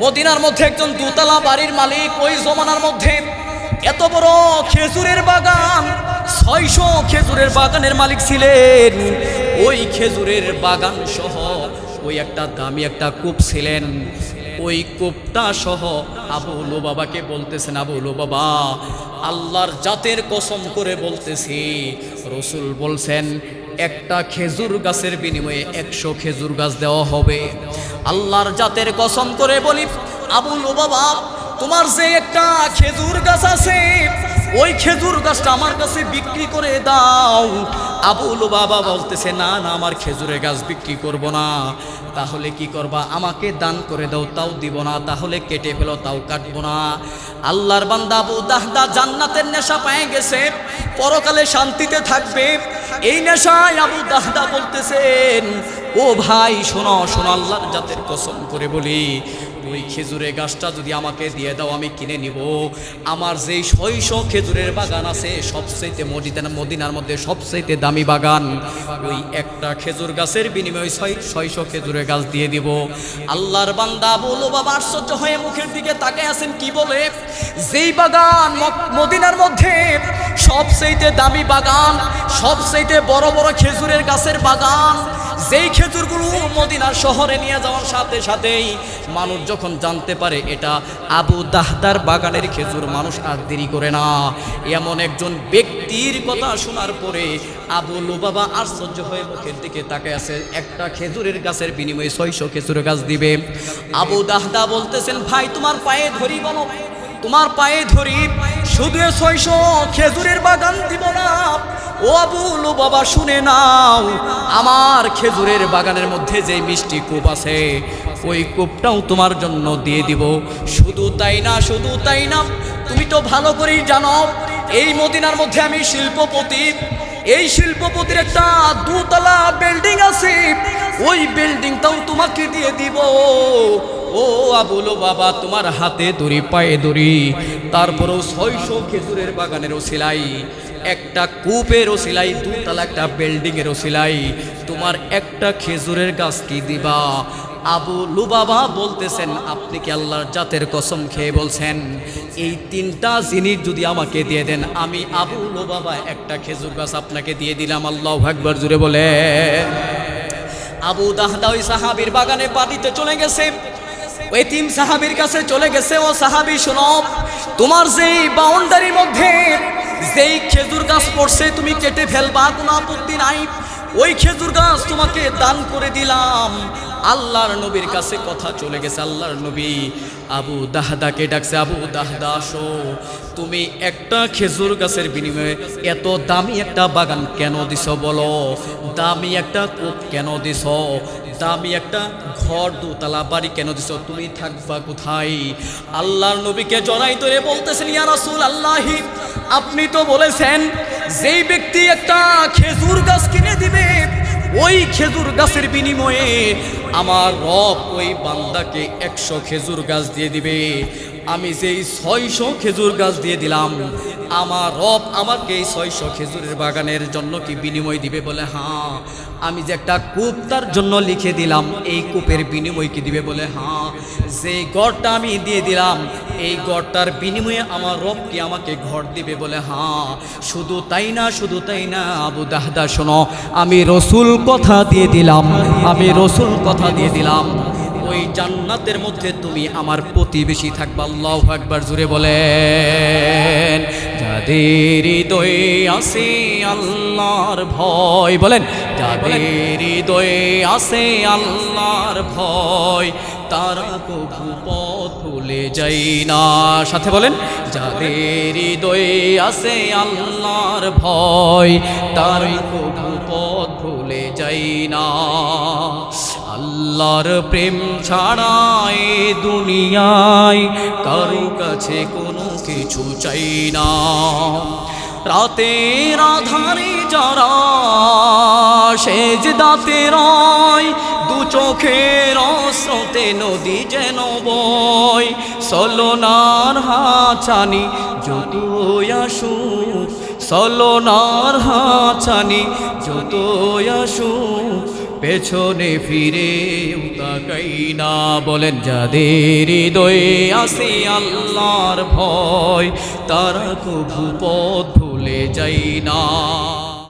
মদিনার মধ্যে একজন 2 তলা বাড়ির মালিক। ওই জমানার মধ্যে এত বড় খেজুরের বাগান, 600 খেজুরের বাগানের মালিক ছিলেন। ওই খেজুরের বাগান সহ ওই একটা দামি একটা কূপ ছিলেন। ওই কূপটা সহ আবু লুবাবাকে বলতেছেন, আবু লুবাবা, আল্লাহর জাতের কসম করে বলতেছি, রসুল বলছেন একটা খেজুর গাছের বিনিময়ে 100 খেজুর গাছ দেওয়া হবে। আল্লাহর জাতের কসম করে বলি, আবু লুবাবা, তোমার যে একটা খেজুর গাছ আছে, ওই খেজুর গাছটা আমার কাছে বিক্রি করে দাও। আবু লুবাবা বলতেছে, না না, আমার খেজুরের গাছ বিক্রি করব না। তাহলে কি করবা? আমাকে দান করে দাও, তাও দিব না। তাহলে কেটে ফেলো, তাও কাটবো না। আল্লাহর বান্দা আবু দাহদা জান্নাতের নেশা পেয়ে গেছে, পরকালে শান্তিতে থাকবে, এই নেশায় আবু দাহদা বলতেছেন, ও ভাই শোনো শোনো, আল্লাহর জাতের কসম করে বলি, ওই খেজুরের গাছটা যদি আমাকে দিয়ে দাও, আমি কিনে নিব। আমার যেই 600 খেজুরের বাগান আছে, সবচেয়ে মদিনার মধ্যে সবচেয়ে দামি বাগান, ওই একটা খেজুর গাছের বিনিময়ে 600 খেজুরের গাছ দিয়ে দিব। আল্লাহর বান্দা বলো, বাবা আশ্চর্য হয়ে মুখের দিকে তাকিয়ে আছেন, কি বলে? যেই বাগান মদিনার মধ্যে সবচেয়ে দামি বাগান, সবচেয়ে বড় বড় খেজুরের গাছের বাগান, যেই খেজুরগুলো মদিনার শহরে নিয়ে যাওয়ার সাথে সাথেই মানুষ যখন জানতে পারে এটা আবু দাহদার বাগানের খেজুর, মানুষ আর দেরি করে না। এমন একজন ব্যক্তির কথা শোনার পরে আবু লুবাবা আশ্চর্য হয়ে মুখের দিকে তাকিয়ে আছে, একটা খেজুরের গাছের বিনিময়ে 600 খেজুরের গাছ দিবে। আবু দাহদা বলতেছেন, ভাই তোমার পায়ে ধরি, বলো তোমার পায়ে ধরি, শুধু 600 খেজুরের বাগান দিব না। ও আবু লুবাবা শুনে নাও, আমার খেজুরের বাগানের মধ্যে যে মিষ্টি কূপ আছে, ওই কূপটাও তোমার জন্য দিয়ে দিব। শুধু তাই না, শুধু তাই না, তুমি তো ভালো করেই জানো এই মদিনার মধ্যে আমি শিল্পপতি, এই শিল্পপতির একটা 2 তলা বিল্ডিং আছে, ওই বিল্ডিংটাও তোমাকে দিয়ে দিব। ও আবু লুবাবা, তোমার হাতে দড়ি, পায়ে দড়ি, তারপরেও 600 খেজুরের বাগানের ওসিলাই, একটা কূপের ওসিলাই, 2 তলা একটা বিল্ডিংয়ের ওসিলাই, তোমার একটা খেজুরের গাছ কি দিবা? আবু লুবাবা বলতেছেন, আপনি কি আল্লাহর জাতের কসম খেয়ে বলছেন এই 3টা জিনিস যদি আমাকে দিয়ে দেন, আমি আবু লুবাবা একটা খেজুর গাছ আপনাকে দিয়ে দিলাম? আল্লাহু আকবার, জুড়ে বলে। আবু দাহদা ওই সাহাবীর বাগানে বাড়িতে চলে গেছে, ওই 3 সাহাবীর কাছে চলে গেছে, ও সাহাবী শোনো, তোমার যেই বাউন্ডারির মধ্যে যেই খেজুর গাছ পড়ছে তুমি কেটে ফেলবা, কোনো আপত্তি নাই, ওই খেজুর গাছ তোমাকে দান করে দিলাম। আল্লাহর নবীর কাছে কথা চলে গেছে, আল্লাহর নবী আবু দাহদাকে ডাকছে, আবু দাহদা আসো, তুমি একটা খেজুর গাছের বিনিময়ে এত দামি একটা বাগান কেন দিছ বলো? দামি একটা কূপ কেন দিছ? দামি একটা ঘর 2 তলা বাড়ি কেন দিছ? তুমি থাকবা কোথায়? আল্লাহর নবীকে জড়াই ধরে বলতেছেন, ইয়া রাসূলুল্লাহ, আপনি তো বলেছেন যেই ব্যক্তি একটা খেজুর গাছ কিনে দিবে, ওই খেজুর গাছের বিনিময়ে আমার রব ওই বান্দাকে 100 খেজুর গাছ দিয়ে দিবে। আমি যেই 600 খেজুর গাছ দিয়ে দিলাম, আমার রব আমাকে এই 600 খেজুরের বাগানের জন্য কি বিনিময় দিবে? বলে হ্যাঁ। আমি যে একটা কূপ তার জন্য লিখে দিলাম, এই কূপের বিনিময় কি দিবে? বলে হ্যাঁ। যে গড়টা আমি দিয়ে দিলাম, এই গড়টার বিনিময়ে আমার রব কি আমাকে ঘর দিবে? বলে হ্যাঁ। শুধু তাই না, শুধু তাই না, আবু দাহদা শোনো, আমি রসুল কথা দিয়ে দিলাম, আমি রসুল কথা দিয়ে দিলাম, ওই জান্নাতের মধ্যে তুমি আমার প্রতিবেশী থাকবা। আল্লাহু আকবার, জুড়ে বলেন। যাদের হৃদয়ে আছে আল্লাহর ভয়, বলেন, যাদের হৃদয়ে আছে আল্লাহর ভয়, তারা কভু পথ ভুলে যায় না। সাথে বলেন, যাদের হৃদয়ে আছে আল্লাহর ভয়, তারা কভু পথ ভুলে যায় না। আল্লাহর প্রেম ছাড়া এ দুনিয়ায় কারো কাছে কোনো কিছু চাই না। রাতের আধারে যারা সেজদাতে রয়, 2 চোখের স্রোতে নদী যেন বয়, সলনার হাছানি যতই আসুক, সলনার হাছানি যতই আসুক, পেছনে ফিরে তাকাই না। বলেন, যাদের হৃদয়ে আছে আল্লাহর ভয়, তারা কভু পথ ভুলে যায় না।